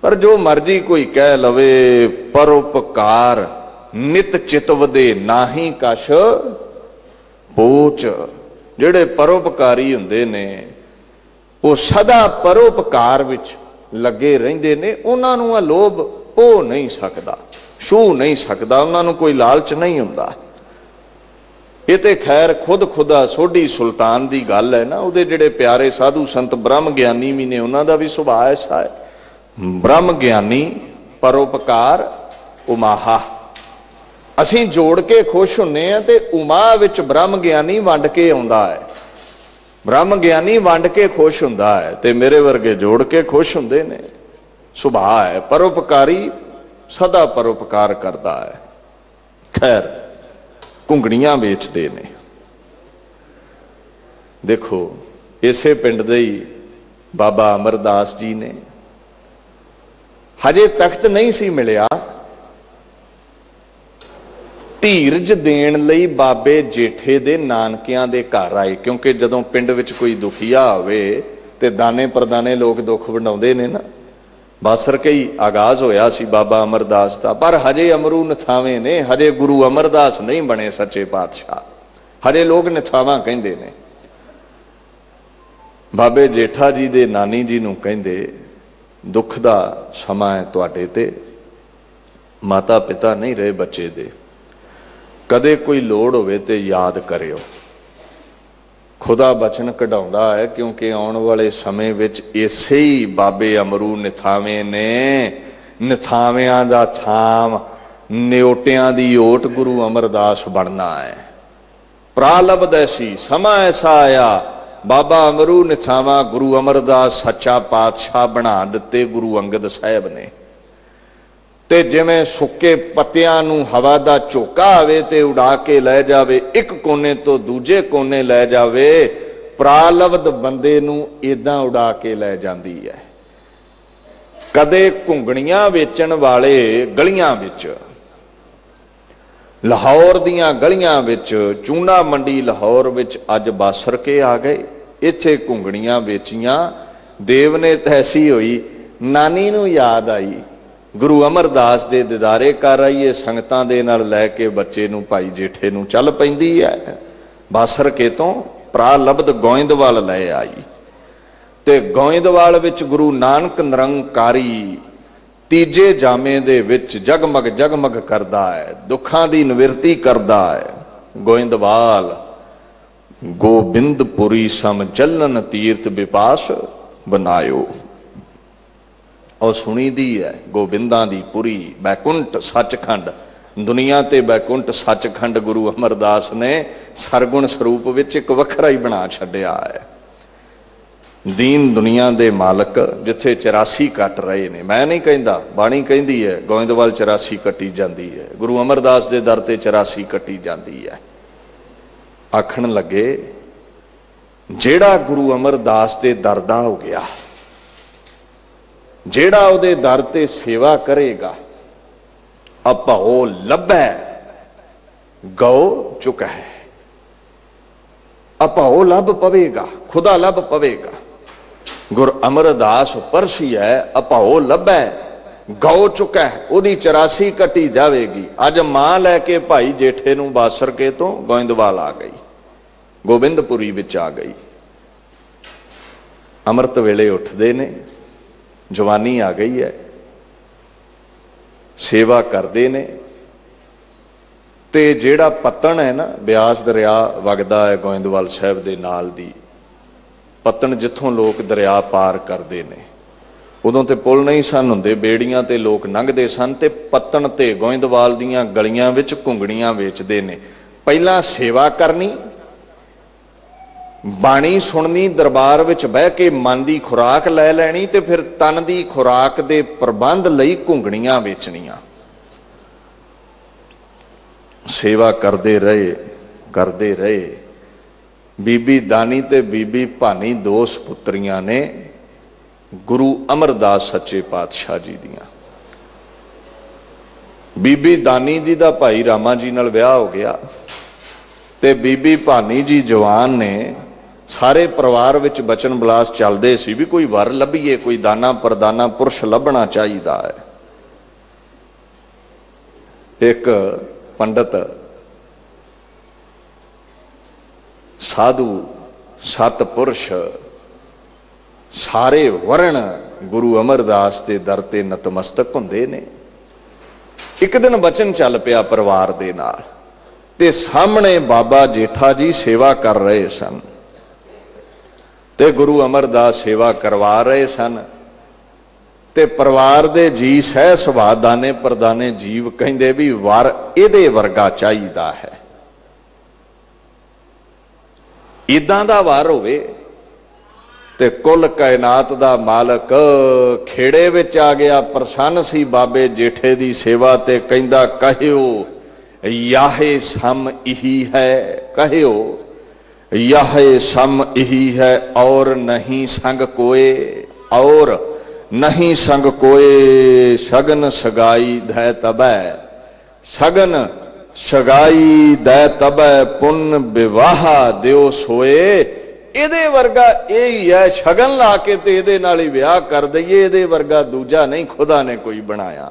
पर जो मर्जी कोई कह लवे, परोपकार नित चितवदे नाही कश पोच। ਜਿਹੜੇ ਪਰਉਪਕਾਰੀ ਹੁੰਦੇ ਨੇ ਉਹ ਸਦਾ ਪਰਉਪਕਾਰ ਵਿੱਚ ਲੱਗੇ ਰਹਿੰਦੇ ਨੇ। ਉਹਨਾਂ ਨੂੰ ਆ ਲੋਭ ਉਹ ਨਹੀਂ ਸਕਦਾ, ਛੂ ਨਹੀਂ ਸਕਦਾ, ਉਹਨਾਂ ਨੂੰ ਕੋਈ ਲਾਲਚ ਨਹੀਂ ਹੁੰਦਾ। ਇਹ ਤੇ ਖੈਰ ਖੁਦ ਖੁਦਾ ਸੋਢੀ ਸੁਲਤਾਨ ਦੀ ਗੱਲ ਹੈ ਨਾ, ਉਹਦੇ ਜਿਹੜੇ ਪਿਆਰੇ ਸਾਧੂ ਸੰਤ ਬ੍ਰਹਮ ਗਿਆਨੀ ਵੀ ਨੇ, ਉਹਨਾਂ ਦਾ ਵੀ ਸੁਭਾਅ ਐਸਾ ਹੈ। ਬ੍ਰਹਮ ਗਿਆਨੀ ਪਰਉਪਕਾਰ ਉਮਾਹਾ, ਅਸੀਂ ਜੋੜ ਕੇ ਖੁਸ਼ ਹੁੰਨੇ ਆ ਤੇ ਉਮਾ ਵਿੱਚ ਬ੍ਰਹਮ ਗਿਆਨੀ ਵੰਡ ਕੇ ਆਉਂਦਾ ਹੈ। ਬ੍ਰਹਮ ਗਿਆਨੀ ਵੰਡ ਕੇ ਖੁਸ਼ ਹੁੰਦਾ ਹੈ ਤੇ ਮੇਰੇ ਵਰਗੇ ਜੋੜ ਕੇ ਖੁਸ਼ ਹੁੰਦੇ ਨੇ। ਸੁਭਾਅ ਹੈ ਪਰਉਪਕਾਰੀ, ਸਦਾ ਪਰਉਪਕਾਰ ਕਰਦਾ ਹੈ। ਖੈਰ ਘੁੰਗਣੀਆਂ ਵੇਚਦੇ ਨੇ। ਦੇਖੋ ਇਸੇ ਪਿੰਡ ਦੇ ਹੀ ਬਾਬਾ ਅਮਰਦਾਸ ਜੀ ਨੇ, ਹਜੇ ਤਖਤ ਨਹੀਂ ਸੀ ਮਿਲਿਆ, ਧੀਰਜ ਦੇਣ ਲਈ ਬਾਬੇ ਜੇਠੇ ਦੇ ਨਾਨਕਿਆਂ ਦੇ ਘਰ ਆਏ। ਕਿਉਂਕਿ ਜਦੋਂ ਪਿੰਡ ਵਿੱਚ ਕੋਈ ਦੁਖੀਆ ਹੋਵੇ ਤੇ ਦਾਨੇ ਪ੍ਰਦਾਨੇ ਲੋਕ ਦੁੱਖ ਵੰਡਾਉਂਦੇ ਨੇ ਨਾ। ਬਾਸਰ ਕੇ ਹੀ ਆਗਾਜ਼ ਹੋਇਆ ਸੀ ਬਾਬਾ ਅਮਰਦਾਸ ਦਾ, ਪਰ ਹਜੇ ਅਮਰੂ ਨਥਾਵੇਂ ਨੇ, ਹਜੇ ਗੁਰੂ ਅਮਰਦਾਸ ਨਹੀਂ ਬਣੇ ਸੱਚੇ ਪਾਤਸ਼ਾਹ, ਹਜੇ ਲੋਕ ਨਥਾਵਾਂ ਕਹਿੰਦੇ ਨੇ। ਬਾਬੇ ਜੇਠਾ ਜੀ ਦੇ ਨਾਨੀ ਜੀ ਨੂੰ ਕਹਿੰਦੇ, ਦੁੱਖ ਦਾ ਸਮਾਂ ਹੈ ਤੁਹਾਡੇ ਤੇ, ਮਾਤਾ ਪਿਤਾ ਨਹੀਂ ਰਹੇ ਬੱਚੇ ਦੇ, ਕਦੇ ਕੋਈ ਲੋੜ ਹੋਵੇ ਤੇ ਯਾਦ ਕਰਿਓ। ਖੁਦਾ ਬਚਨ ਕਢਾਉਂਦਾ ਹੈ, ਕਿਉਂਕਿ ਆਉਣ ਵਾਲੇ ਸਮੇਂ ਵਿੱਚ ਇਸੇ ਹੀ ਬਾਬੇ ਅਮਰੂ ਨਿਥਾਵੇਂ ਨੇ, ਨਿਥਾਵਿਆਂ ਦਾ ਥਾਮ, ਨਿਓਟਿਆਂ ਦੀ ਓਟ ਗੁਰੂ ਅਮਰਦਾਸ ਬਣਨਾ ਹੈ। ਪ੍ਰਾਲਬਧ ਐਸੀ, ਸਮਾਂ ਐਸਾ ਆਇਆ, ਬਾਬਾ ਅਮਰੂ ਨਿਥਾਵਾਂ ਗੁਰੂ ਅਮਰਦਾਸ ਸੱਚਾ ਪਾਤਸ਼ਾਹ ਬਣਾ ਦਿੱਤੇ ਗੁਰੂ ਅੰਗਦ ਸਾਹਿਬ ਨੇ। ਤੇ ਜਿਵੇਂ ਸੁੱਕੇ ਪੱਤਿਆਂ ਨੂੰ ਹਵਾ ਦਾ ਝੋਕਾ ਆਵੇ ਤੇ ਉਡਾ ਕੇ ਲੈ ਜਾਵੇ, ਇੱਕ ਕੋਨੇ ਤੋਂ ਦੂਜੇ ਕੋਨੇ ਲੈ ਜਾਵੇ, ਪ੍ਰਾਲਬਧ ਬੰਦੇ ਨੂੰ ਏਦਾਂ ਉਡਾ ਕੇ ਲੈ ਜਾਂਦੀ ਹੈ। ਕਦੇ ਘੁੰਗਣੀਆਂ ਵੇਚਣ ਵਾਲੇ ਗਲੀਆਂ ਵਿੱਚ, ਲਾਹੌਰ ਦੀਆਂ ਗਲੀਆਂ ਵਿੱਚ, ਚੂਨਾ ਮੰਡੀ ਲਾਹੌਰ ਵਿੱਚ ਅੱਜ ਬਾਸਰ ਕੇ ਆ ਗਏ, ਇੱਥੇ ਘੁੰਗਣੀਆਂ ਵੇਚੀਆਂ। ਦੇਵ ਨੇ ਤੈਸੀ ਹੋਈ, ਨਾਨੀ ਨੂੰ ਯਾਦ ਆਈ, ਗੁਰੂ ਅਮਰਦਾਸ ਦੇ ਦਿਦਾਰੇ ਕਰ ਆਈਏ, ਸੰਗਤਾਂ ਦੇ ਨਾਲ ਲੈ ਕੇ ਬੱਚੇ ਨੂੰ, ਭਾਈ ਜੇਠੇ ਨੂੰ ਚੱਲ ਪੈਂਦੀ ਹੈ। ਬਾਸਰ ਕੇ ਤੋਂ ਪ੍ਰਾਲਬਧ ਗੋਇੰਦਵਾਲ ਲੈ ਆਈ ਤੇ ਗੋਇੰਦਵਾਲ ਵਿੱਚ ਗੁਰੂ ਨਾਨਕ ਨਿਰੰਕਾਰੀ ਤੀਜੇ ਜਾਮੇ ਦੇ ਵਿੱਚ ਜਗਮਗ ਜਗਮਗ ਕਰਦਾ ਹੈ, ਦੁੱਖਾਂ ਦੀ ਨਿਵਰਤੀ ਕਰਦਾ ਹੈ। ਗੋਇੰਦਵਾਲ ਗੋਬਿੰਦਪੁਰੀ ਸਮ ਚੱਲਨ ਤੀਰਥ ਵਿਪਾਸ ਬਨਾਇਓ। ਉਹ ਸੁਣੀ ਦੀ ਹੈ ਗੋਬਿੰਦਾਂ ਦੀ ਪੁਰੀ, ਬੈਕੁੰਠ ਸੱਚਖੰਡ, ਦੁਨੀਆ ਤੇ ਬੈਕੁੰਠ ਸੱਚਖੰਡ ਗੁਰੂ ਅਮਰਦਾਸ ਨੇ ਸਰਗੁਣ ਸਰੂਪ ਵਿੱਚ ਇੱਕ ਵੱਖਰਾ ਹੀ ਬਣਾ ਛੱਡਿਆ ਹੈ। ਦੀਨ ਦੁਨੀਆ ਦੇ ਮਾਲਕ, ਜਿੱਥੇ 84 ਕੱਟ ਰਹੇ ਨੇ। ਮੈਂ ਨਹੀਂ ਕਹਿੰਦਾ, ਬਾਣੀ ਕਹਿੰਦੀ ਹੈ ਗੋਇੰਦਵਾਲ 84 ਕੱਟੀ ਜਾਂਦੀ ਹੈ, ਗੁਰੂ ਅਮਰਦਾਸ ਦੇ ਦਰ ਤੇ 84 ਕੱਟੀ ਜਾਂਦੀ ਹੈ। ਆਖਣ ਲੱਗੇ, ਜਿਹੜਾ ਗੁਰੂ ਅਮਰਦਾਸ ਦੇ ਦਰ ਦਾ ਹੋ ਗਿਆ, ਜਿਹੜਾ ਉਹਦੇ ਦਰ ਤੇ ਸੇਵਾ ਕਰੇਗਾ, ਅਭਉ ਲੱਭੈ ਗਉ ਚੁਕਾ ਹੈ। ਅਭਉ ਲੱਭ ਪਵੇਗਾ, ਖੁਦਾ ਲੱਭ ਪਵੇਗਾ। ਗੁਰ ਅਮਰਦਾਸ ਪਰਸੀ ਹੈ, ਅਭਉ ਲੱਭੈ ਗਉ ਚੁਕਾ ਹੈ, ਉਹਦੀ 84 ਕੱਟੀ ਜਾਵੇਗੀ। ਅੱਜ ਮਾਂ ਲੈ ਕੇ ਭਾਈ ਜੇਠੇ ਨੂੰ ਬਾਸਰ ਕੇ ਤੋਂ ਗੋਇੰਦਵਾਲ ਆ ਗਈ, ਗੋਬਿੰਦਪੁਰੀ ਵਿੱਚ ਆ ਗਈ। ਅੰਮ੍ਰਿਤ ਵੇਲੇ ਉੱਠਦੇ ਨੇ, ਜਵਾਨੀ ਆ ਗਈ ਹੈ, ਸੇਵਾ ਕਰਦੇ ਨੇ। ਤੇ ਜਿਹੜਾ ਪੱਤਣ ਹੈ ਨਾ, ਬਿਆਸ ਦਰਿਆ ਵਗਦਾ ਹੈ ਗੋਇੰਦਵਾਲ ਸਾਹਿਬ ਦੇ ਨਾਲ ਦੀ, ਪੱਤਣ ਜਿੱਥੋਂ ਲੋਕ ਦਰਿਆ ਪਾਰ ਕਰਦੇ ਨੇ। ਉਦੋਂ ਤੇ ਪੁਲ ਨਹੀਂ ਸਨ ਹੁੰਦੇ, ਬੇੜੀਆਂ ਤੇ ਲੋਕ ਲੰਘਦੇ ਸਨ, ਤੇ ਪੱਤਣ ਤੇ ਗੋਇੰਦਵਾਲ ਦੀਆਂ ਗਲੀਆਂ ਵਿੱਚ ਘੁੰਗਣੀਆਂ ਵੇਚਦੇ ਨੇ। ਪਹਿਲਾਂ ਸੇਵਾ ਕਰਨੀ, ਬਾਣੀ ਸੁਣਨੀ, ਦਰਬਾਰ ਵਿੱਚ ਬਹਿ ਕੇ ਮਨ ਦੀ ਖੁਰਾਕ ਲੈ ਲੈਣੀ, ਤੇ ਫਿਰ ਤਨ ਦੀ ਖੁਰਾਕ ਦੇ ਪ੍ਰਬੰਧ ਲਈ ਘੁੰਗਣੀਆਂ ਵੇਚਣੀਆਂ। ਸੇਵਾ ਕਰਦੇ ਰਹੇ। ਬੀਬੀ ਦਾਨੀ ਤੇ ਬੀਬੀ ਭਾਨੀ ਦੋ ਸਪੁੱਤਰੀਆਂ ਨੇ ਗੁਰੂ ਅਮਰਦਾਸ ਸੱਚੇ ਪਾਤਸ਼ਾਹ ਜੀ ਦੀਆਂ। ਬੀਬੀ ਦਾਨੀ ਜੀ ਦਾ ਭਾਈ ਰਾਮਾ ਜੀ ਨਾਲ ਵਿਆਹ ਹੋ ਗਿਆ, ਤੇ ਬੀਬੀ ਭਾਨੀ ਜੀ ਜਵਾਨ ਨੇ। ਸਾਰੇ ਪਰਿਵਾਰ ਵਿੱਚ ਬਚਨ ਬਲਾਸ ਚੱਲਦੇ ਸੀ ਵੀ ਕੋਈ ਵਰ ਲੱਭੀਏ, ਕੋਈ ਦਾਨਾ ਪਰਦਾਨਾ ਪੁਰਸ਼ ਲੱਭਣਾ ਚਾਹੀਦਾ ਹੈ। ਇੱਕ ਪੰਡਤ ਸਾਧੂ ਸਤਪੁਰਸ਼ ਸਾਰੇ ਵਰਣ ਗੁਰੂ ਅਮਰਦਾਸ ਦੇ ਦਰ ਤੇ ਨਤਮਸਤਕ ਹੁੰਦੇ ਨੇ। ਇੱਕ ਦਿਨ ਬਚਨ ਚੱਲ ਪਿਆ ਪਰਿਵਾਰ ਦੇ ਨਾਲ, ते सामने बाबा जेठा जी सेवा कर रहे सन ते गुरु अमरदास सेवा करवा रहे सन ते परिवार दे जी सह सुभा दाने परदाने जीव कहंदे भी वर इहदे वर्गा चाहीदा है, इदां दा वार होवे। ते कुल कायनात दा मालक खेड़े विच आ गया, प्रसन्न सी बाबे जेठे दी सेवा ते कहंदा कहियो याहे सम इही है, कहियो याहे सम इही है और नहीं संग कोए, और नहीं संग कोए सगन सगाई दै तबै, सगन सगाई दै तबै पुन विवाह दियो सोए। ਇਹਦੇ ਵਰਗਾ ਇਹ ਹੀ ਹੈ, ਸ਼ਗਨ ਲਾ ਕੇ ਤੇ ਇਹਦੇ ਨਾਲ ਹੀ ਵਿਆਹ ਕਰ ਦਈਏ, ਇਹਦੇ ਵਰਗਾ ਦੂਜਾ ਨਹੀਂ ਖੁਦਾ ਨੇ ਕੋਈ ਬਣਾਇਆ।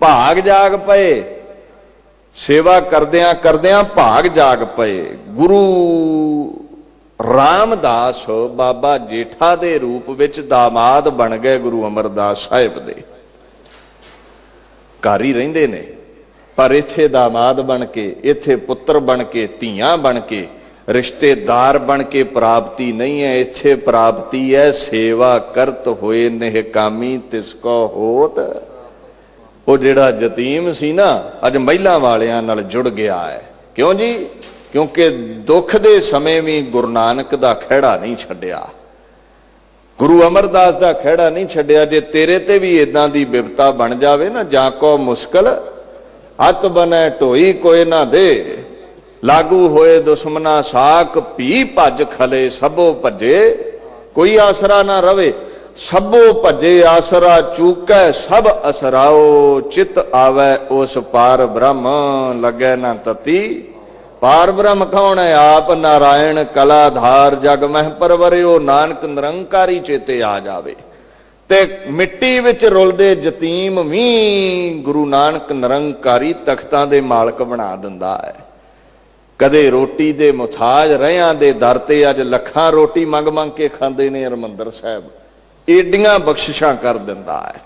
ਭਾਗ ਜਾਗ ਪਏ, ਸੇਵਾ ਕਰਦਿਆਂ ਕਰਦਿਆਂ ਭਾਗ ਜਾਗ ਪਏ। ਗੁਰੂ ਰਾਮਦਾਸ ਬਾਬਾ ਜੇਠਾ ਦੇ ਰੂਪ ਵਿੱਚ ਦਾਮਾਦ ਬਣ ਗਏ ਗੁਰੂ ਅਮਰਦਾਸ ਸਾਹਿਬ ਦੇ। ਘਰ ਹੀ ਰਹਿੰਦੇ ਨੇ ਪਰ ਇੱਥੇ ਦਾਮਾਦ ਬਣ ਕੇ, ਇੱਥੇ ਪੁੱਤਰ ਬਣ ਕੇ, ਧੀਆਂ ਬਣ ਕੇ, रिश्तेदार बन के प्राप्ति नहीं है, इत्थे प्राप्ति है सेवा करत होए निहकामी तिसको होत। वो जिहड़ा यतीम सी ना अज महिला वालियां नाल जुड़ गया है। क्यों जी? क्योंकि दुख दे समय भी गुरु नानक दा खैड़ा नहीं छड्डिया, गुरु अमरदास दा खैड़ा नहीं छड्डिया। जे तेरे ते भी इदां दी बिपता बन जावे ना, जां को मुश्किल हथ बने ढोई कोई ना दे, लागू होए दुश्मना साक भी भज खले, सबो भजे कोई आसरा ना रवे, सबो भजे आसरा चूकै सब असराओ, चित आवे उस पार ब्रह्म लगे ना तती। पार ब्रह्म कौन है? आप नारायण कलाधार जग मह परवरियो, नानक निरंकारी चेते आ जावे। ते मिट्टी विच रुलदे जतीम भी गुरु नानक निरंकारी तख्तां दे मालक बना दिंदा है। कदे रोटी दे मुथाज रहियां दे दर ते अज लखां रोटी मंग मंग के खांदे ने हरमंदर साहब, एडियां बख्शिशां कर दिंदा है।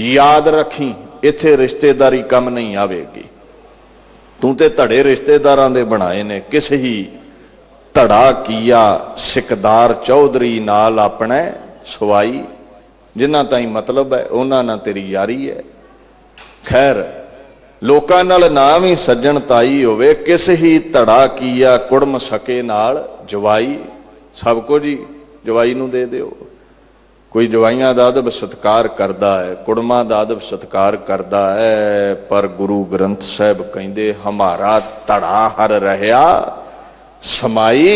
याद रखी इत्थे रिश्तेदारी कम नहीं आवेगी। तू ते धड़े रिश्तेदारां दे बनाए ने, किस ही धड़ा किया सिकदार चौधरी नाल अपने सवाई, जिन्हां ताईं मतलब है उन्हां नाल तेरी यारी है। खैर लोकां नाल ना भी सज्जन ताई होवे, किस ही धड़ा कीया कुड़म सके नाल जवाई, सब कुछ ही जवाई नूं दे दिओ। कोई जवाइयां दा अदब सत्कार करदा है, कुड़मां दा अदब सत्कार करदा है, पर गुरु ग्रंथ साहिब कहंदे हमारा धड़ा हर रहिया समाई।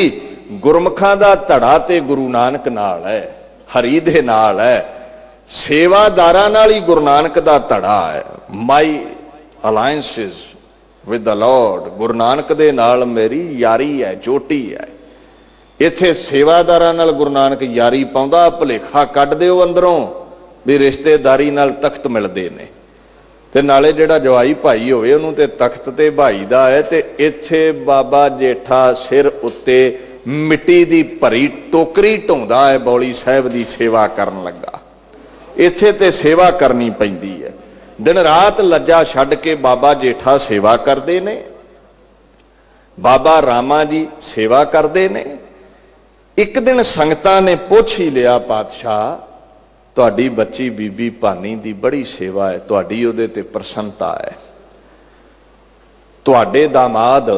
गुरमुखां दा धड़ा ते गुरु नानक नाल है, हरी दे नाल है, सेवादारां नाल ही गुरु नानक दा धड़ा है। माई अलायंसिस with the Lord, Guru Nanak दे नाल मेरी यारी है, चोटी है। इत्थे सेवादारां नाल गुरु नानक यारी पाउंदा, भुलेखा कढ दिओ अंदरों भी रिश्तेदारी नाल तख्त मिलदे ने, ते नाले जिहड़ा जवाई भाई होवे उहनूं ते तख्त ते भाई दा है। ते इत्थे बाबा जेठा सिर उत्ते मिट्टी दी भरी टोकरी ढोंदा है, बौली साहिब दी सेवा करन लगा। इत्थे ते सेवा करनी पैंदी है। दिन रात लज्जा छड्ड के बाबा जेठा सेवा करते ने, बाबा रामा जी सेवा करते ने। एक दिन संगतां ने पुछ ही लिया, पातशाह तुहाडी बच्ची बीबी भानी दी बड़ी सेवा है, तुहाडी उहदे ते प्रसन्नता है। तुहाडे दामाद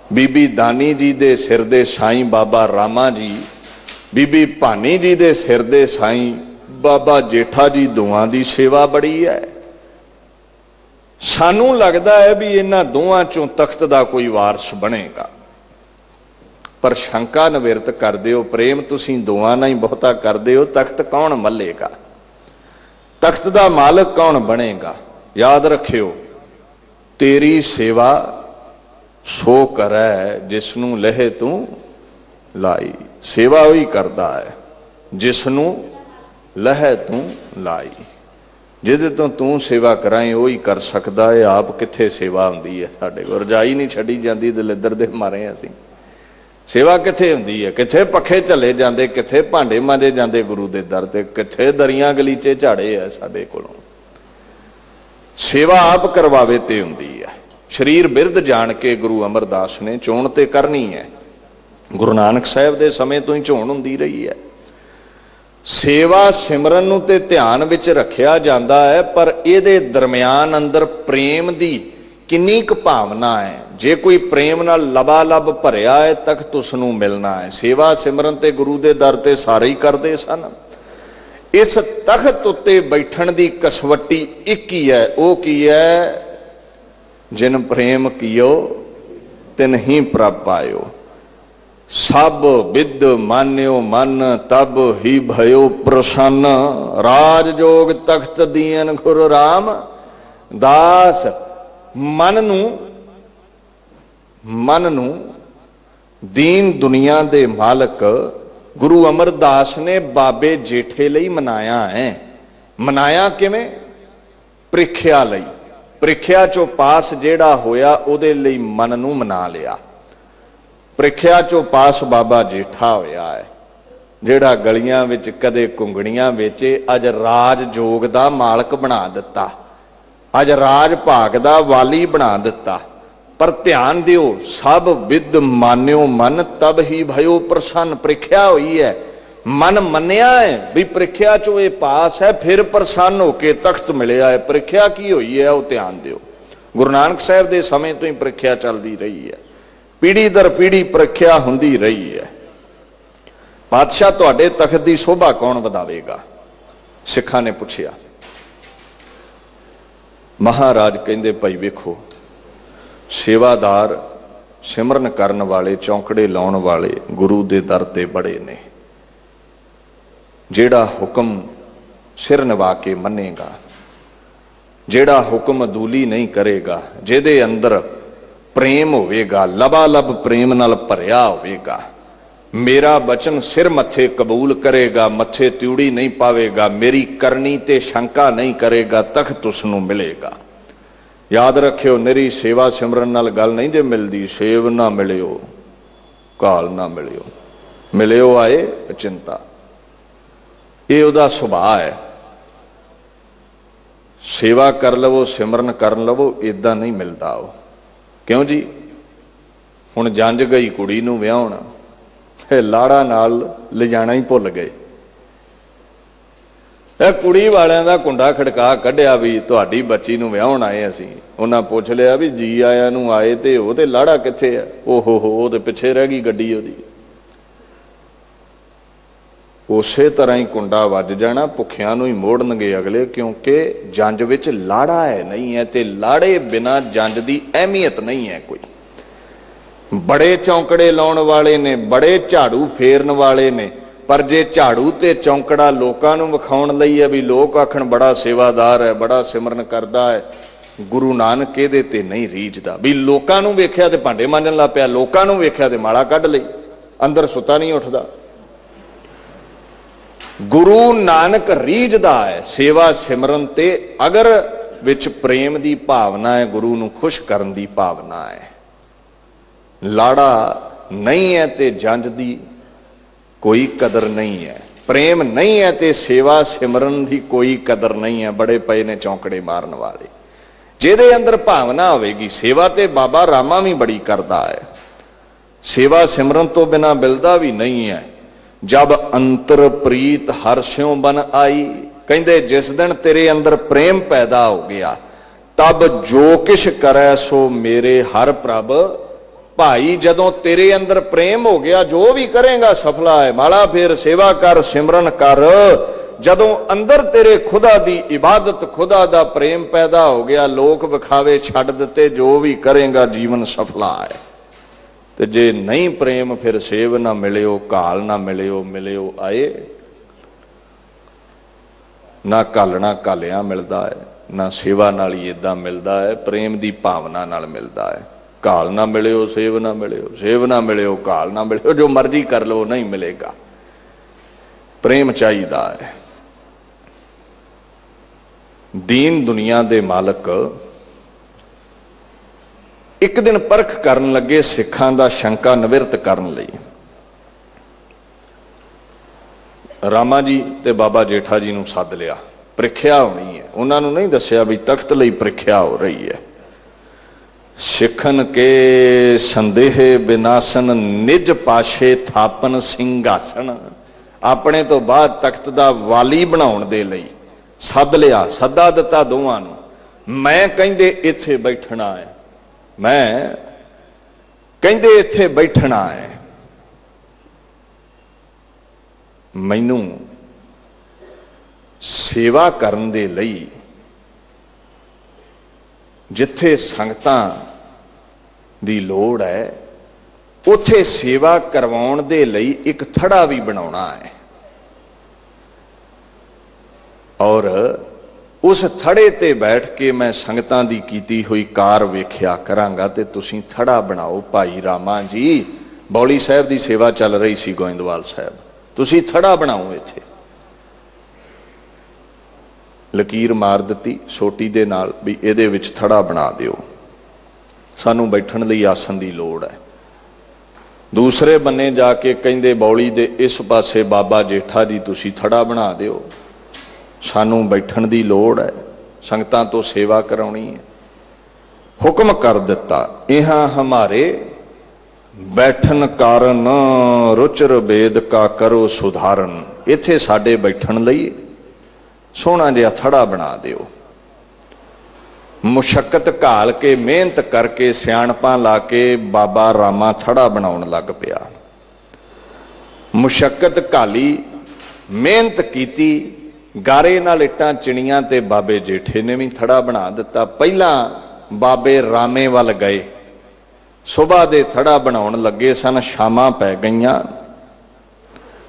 बीबी दानी जी दे सिर दे साईं बाबा रामा जी, बीबी भानी जी दे सिर दे साईं बाबा जेठा जी दोवां दी सेवा बड़ी है। सानू लगता है भी इन्हां दोवां चों तख्त दा कोई वारस बनेगा, पर शंका निवृत्त कर दिओ, प्रेम तुसीं दोवां नाल ही बहुता करदे हो, तख्त कौन मल्लेगा, तख्त दा मालक कौन बनेगा? याद रखियो तेरी सेवा सो करे जिसनू लहे तू लाई। सेवा वही करता है जिसनू लहे तू लाई। जिहदे तो तू सेवा कराए वही कर सकता है। आप कित्थे सेवा हुंदी है? साडे कोल रजाई नहीं छड्डी जांदी, दलिद्र दे मारे असीं। सेवा कित्थे हुंदी है? कित्थे पखे झले जांदे, कित्थे भांडे मांजे जांदे गुरु दे दर ते, कित्थे दरियां गलीचे झाड़े है साडे कोलों। सेवा आप करवावे ते हुंदी है। शरीर बिरध जान के गुरु अमरदास ने चोण ते करनी है। गुरु नानक साहब के समय तो ही चोण हुंदी रही है। सेवा सिमरन नूं ते ध्यान विच रखिया जांदा है, पर इहदे दरम्यान अंदर प्रेम दी किन्नी क भावना है। जे कोई प्रेम नाल लबालब भरिया है तख्त उसनूं मिलना है। सेवा सिमरन ते गुरु दे दर ते सारे ही करदे सन। इस तख्त उत्ते बैठण दी कसवट्टी एक ही है, वो की है, जिन प्रेम कियो तिन ही प्रभ पायो। सब विद मान्यो मन तब ही भयो प्रसन्न, राज जोग तख्त दीन गुरु राम दास। मन नू दीन दुनिया दे मालक गुरु अमरदास ने बाबे जेठे लई मनाया है। मनाया किवें? प्रीख्या लई। प्रीख्या चो पास जेड़ा होया उहदे लई मन नू मना लिया। प्रीख्या चो पास बाबा जेठा होया है, जेड़ा गलियां विच कदे कुंगड़ियां वेचे, अज राज जोग दा मालक बना दिता, अज राज भाग दा वाली बना दिता। पर ध्यान दिओ, सब विद मान्यो मन तब ही भयो प्रसन्न। प्रीख्या हुई है, मन मन्निया है भी प्रीख्या चो ये पास है, फिर प्रसन्न होके तख्त मिलिया है। प्रीख्या की हुई है, वह ध्यान दिओ। गुरु नानक साहब के समय तो ही प्रीख्या चलती रही है, पीढ़ी दर पीढ़ी प्रीख्या हुंदी रही है। पातशाह तुहाडे तख्त की शोभा कौन वधावेगा? सिखां ने पुछया। महाराज कहंदे भाई वेखो, सेवादार सिमरन करन वाले, चौंकड़े लाउण वाले गुरु दे दर ते बड़े ने। जेड़ा हुक्म सिर नवा के मन्नेगा, जेड़ा हुक्म अदूली नहीं करेगा, जिहदे अंदर प्रेम होवेगा, लबालब प्रेम नाल भरिया होवेगा, मेरा बचन सिर मथे कबूल करेगा, मथे त्यूड़ी नहीं पावेगा, मेरी करनी ते शंका नहीं करेगा, तख्त उसनूं मिलेगा। याद रखियो, निरी सेवा सिमरन नाल गल नहीं जे मिलदी। सेव ना मिलियो, काल ना मिलियो, मिलियो आए चिंता। ये उहदा सुभाव है। सेवा कर लवो, सिमरन कर लवो, इदां नहीं मिलता। वो क्यों जी? हुण जंज गई कुड़ी नूं विआहण, लाड़ा नाल ले जाना ही भुल गए। कुड़ी वालियां दा कुंडा खड़का कढ़िया भी तुहाडी बच्ची नूं विआहण आए असीं। उन्हां पुछ लिया भी जी आया नूं आए ते ओह ते लाड़ा कित्थे है? ओहो हो, ओह ते पिछे रह गई गड्डी ओहदी। उसे तरह ही कुंडा वज जाना, भुखियां नूं ही मोड़नगे अगले, क्योंकि जंज विच लाड़ा है नहीं है, ते लाड़े बिना जंज दी अहमियत नहीं है कोई। बड़े चौंकड़े लाउण वाले ने, बड़े झाड़ू फेरन वाले ने, पर जे झाड़ू ते चौंकड़ा लोकां नूं विखाउण लई है भी लोग आखण बड़ा सेवादार है, बड़ा सिमरन करदा है, गुरु नानक इहदे ते नहीं रीझदा। भी लोकां नूं वेख्या ते भांडे मांजण लग पिया, लोकां नूं वेख्या ते माला कढ लई, अंदर सुता नहीं उठदा। गुरु नानक रीझदा है सेवा सिमरन ते, अगर विच प्रेम दी भावना है, गुरु नूं खुश करन दी भावना है। लाड़ा नहीं है ते जंज दी कोई कदर नहीं है, प्रेम नहीं है ते सेवा सिमरन दी कोई कदर नहीं है। बड़े पए ने चौंकड़े मारन वाले, जिहदे अंदर भावना होवेगी। सेवा ते बाबा रामा भी बड़ी करदा है, सेवा सिमरन तो बिना मिलदा भी नहीं है। जब अंतर प्रीत हर्षों बन आई, कहंदे जिस दिन तेरे अंदर प्रेम पैदा हो गया, तब जो किश करे सो मेरे हर प्रभ भाई। जदों तेरे अंदर प्रेम हो गया, जो भी करेगा सफला है। माला फेर, सेवा कर, सिमरन कर। जदों अंदर तेरे खुदा दी इबादत, खुदा दा प्रेम पैदा हो गया, लोक विखावे छड्ड दिते, जो भी करेगा जीवन सफला है। ते जे नहीं प्रेम, फिर सेव ना मिलियो, काल ना मिलियो, मिलियो आए ना। कालना कालिया मिलता है, ना सेवा नाल ही इदां मिलता है, प्रेम की भावना नाल मिलता है। काल ना मिलियो, सेव ना मिलियो, सेव ना मिलियो, काल ना मिलियो, जो मर्जी कर लो नहीं मिलेगा। प्रेम चाहिदा है। दीन दुनिया दे मालक एक दिन परख करन लगे सिखां दा शंका निवृत्त करन लई। रामा जी ते बाबा जेठा जी नूं सद लिया, प्रीख्या होनी है। उन्होंने नहीं दसिया भी तख्त लई प्रीख्या हो रही है। सिखन के संदेह विनाशन निज पाशे थापन सिंघासन। अपने तो बाद तख्त दा वाली बनाउण दे लई सद लिया, सदा दिता दोवां नूं। मैं कहंदे इत्थे बैठना है, मैं कहंदे इत्थे बैठना है। मैनू सेवा करन दे लई जिथे संगतां दी लोड़ है उत्थे सेवा करवाउण दे लई एक थड़ा भी बनाउणा है, और उस थड़े ते बैठ के मैं संगतां दी कीती हुई कार वेख्या करांगा ते तुसीं थड़ा बनाओ। भाई रामा जी, बौली साहब दी सेवा चल रही सी गोइंदवाल साहब, तुसीं थड़ा बनाओ। इत्थे लकीर मार दित्ती सोटी दे नाल भी इहदे विच थड़ा बना दिओ, सानू बैठण लई आसन दी लोड़ है। दूसरे बन्ने जाके कहंदे बौली दे इस पासे बाबा जेठा जी तुसीं थड़ा बना दिओ, सानू बैठण दी लोड़ है, संगतां तो सेवा कराउणी है। हुक्म कर दिता, इहां हमारे बैठन कारण रुचर वेद का करो सुधारन। इत्थे साडे बैठण लई सोहना जिहा थड़ा बना दिओ। मुशक्कत घाल के मेहनत करके सियाणपां ला के बाबा रामा थड़ा बनाउण लग पिया। मुशक्कत घाली, मेहनत कीती, गारे नाल इट्टां चिणियां ते बाबे जेठे ने भी थड़ा बना दिता। पहलां बाबे रामे वल गए, सुबह दे थड़ा बनाउण लगे सन, शामां पै गईयां।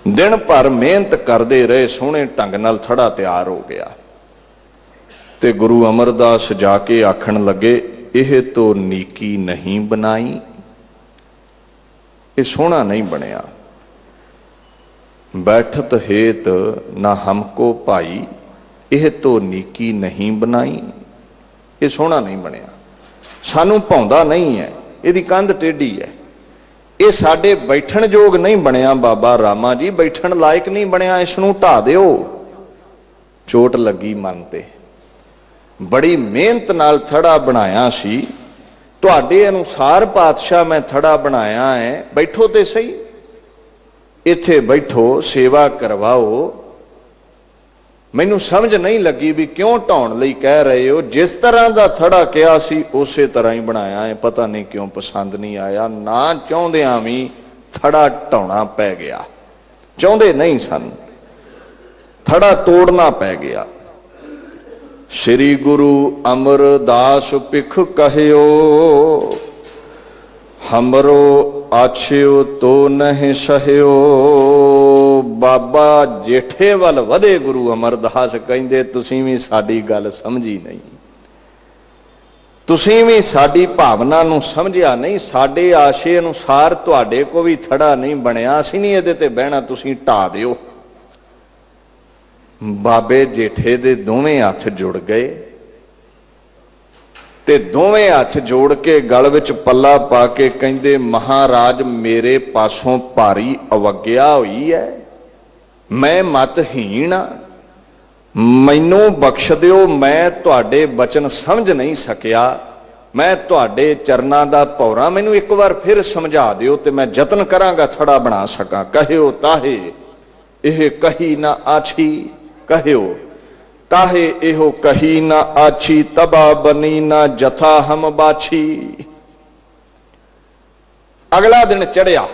दिन भर मेहनत करते रहे, सोहणे ढंग नाल थड़ा तैयार हो गया। ते गुरु अमरदास जाके आखण लगे, यह तो नीकी नहीं बनाई, ये सोहना नहीं बनया। बैठत हेत ना हमको भाई, यह तो नीकी नहीं बनाई, ये सोहना नहीं बनया, सानू भाउंदा नहीं है, इहदी कंध टेढ़ी है, ये साडे बैठण जोग नहीं बनया। बाबा रामा जी बैठण लायक नहीं बनया, इसनूं ढा दिओ। चोट लगी मन ते, बड़ी मेहनत नाल थड़ा बनाया सी, तुहाडे अनुसार पातशाह मैं थड़ा बनाया है, बैठो ते सही, इत्थे बैठो, सेवा करवाओ। मैनू समझ नहीं लगी भी क्यों ढाउण लई कह रहे हो, जिस तरह का थड़ा कहा सी उसे तरह ही बनाया है, पता नहीं क्यों पसंद नहीं आया। ना चाहुंदियां भी थड़ा ढाउणा पै गया, चाहुंदे नहीं सन, थड़ा तोड़ना पै गया। श्री गुरु अमरदास पिख कहियो, हमरो आछियो तो नहीं सहियो। बाबा जेठे वल वधे गुरु अमरदास कहंदे, तुसीं भी साडी गल समझी नहीं, तुसीं भी साडी भावना नूं समझिया नहीं, साडे आशे अनुसार तुहाडे को भी थड़ा नहीं बनया, असीं नहीं इहदे ते बहना, तुसीं ढा दिओ। बाबे जेठे दे दोवें हथ जुड़ गए ते दोवें हथ जोड़ के गल विच पल्ला पा के कहंदे, महाराज मेरे पासों भारी अवग्या हुई है, मैं मतहीन हाँ, मैनू बख्श दिओ, मैं तुहाडे बचन समझ नहीं सकिया, मैं तुहाडे चरनां दा भौरा, मैनू एक बार फिर समझा दिओ ते मैं जतन करांगा थड़ा बना सकां। कहियो ताहे यह कही ना आछी, कहियो ताहे एहो कही ना आछी, तबा बनी ना जथा हम बाछी। अगला दिन चढ़िया,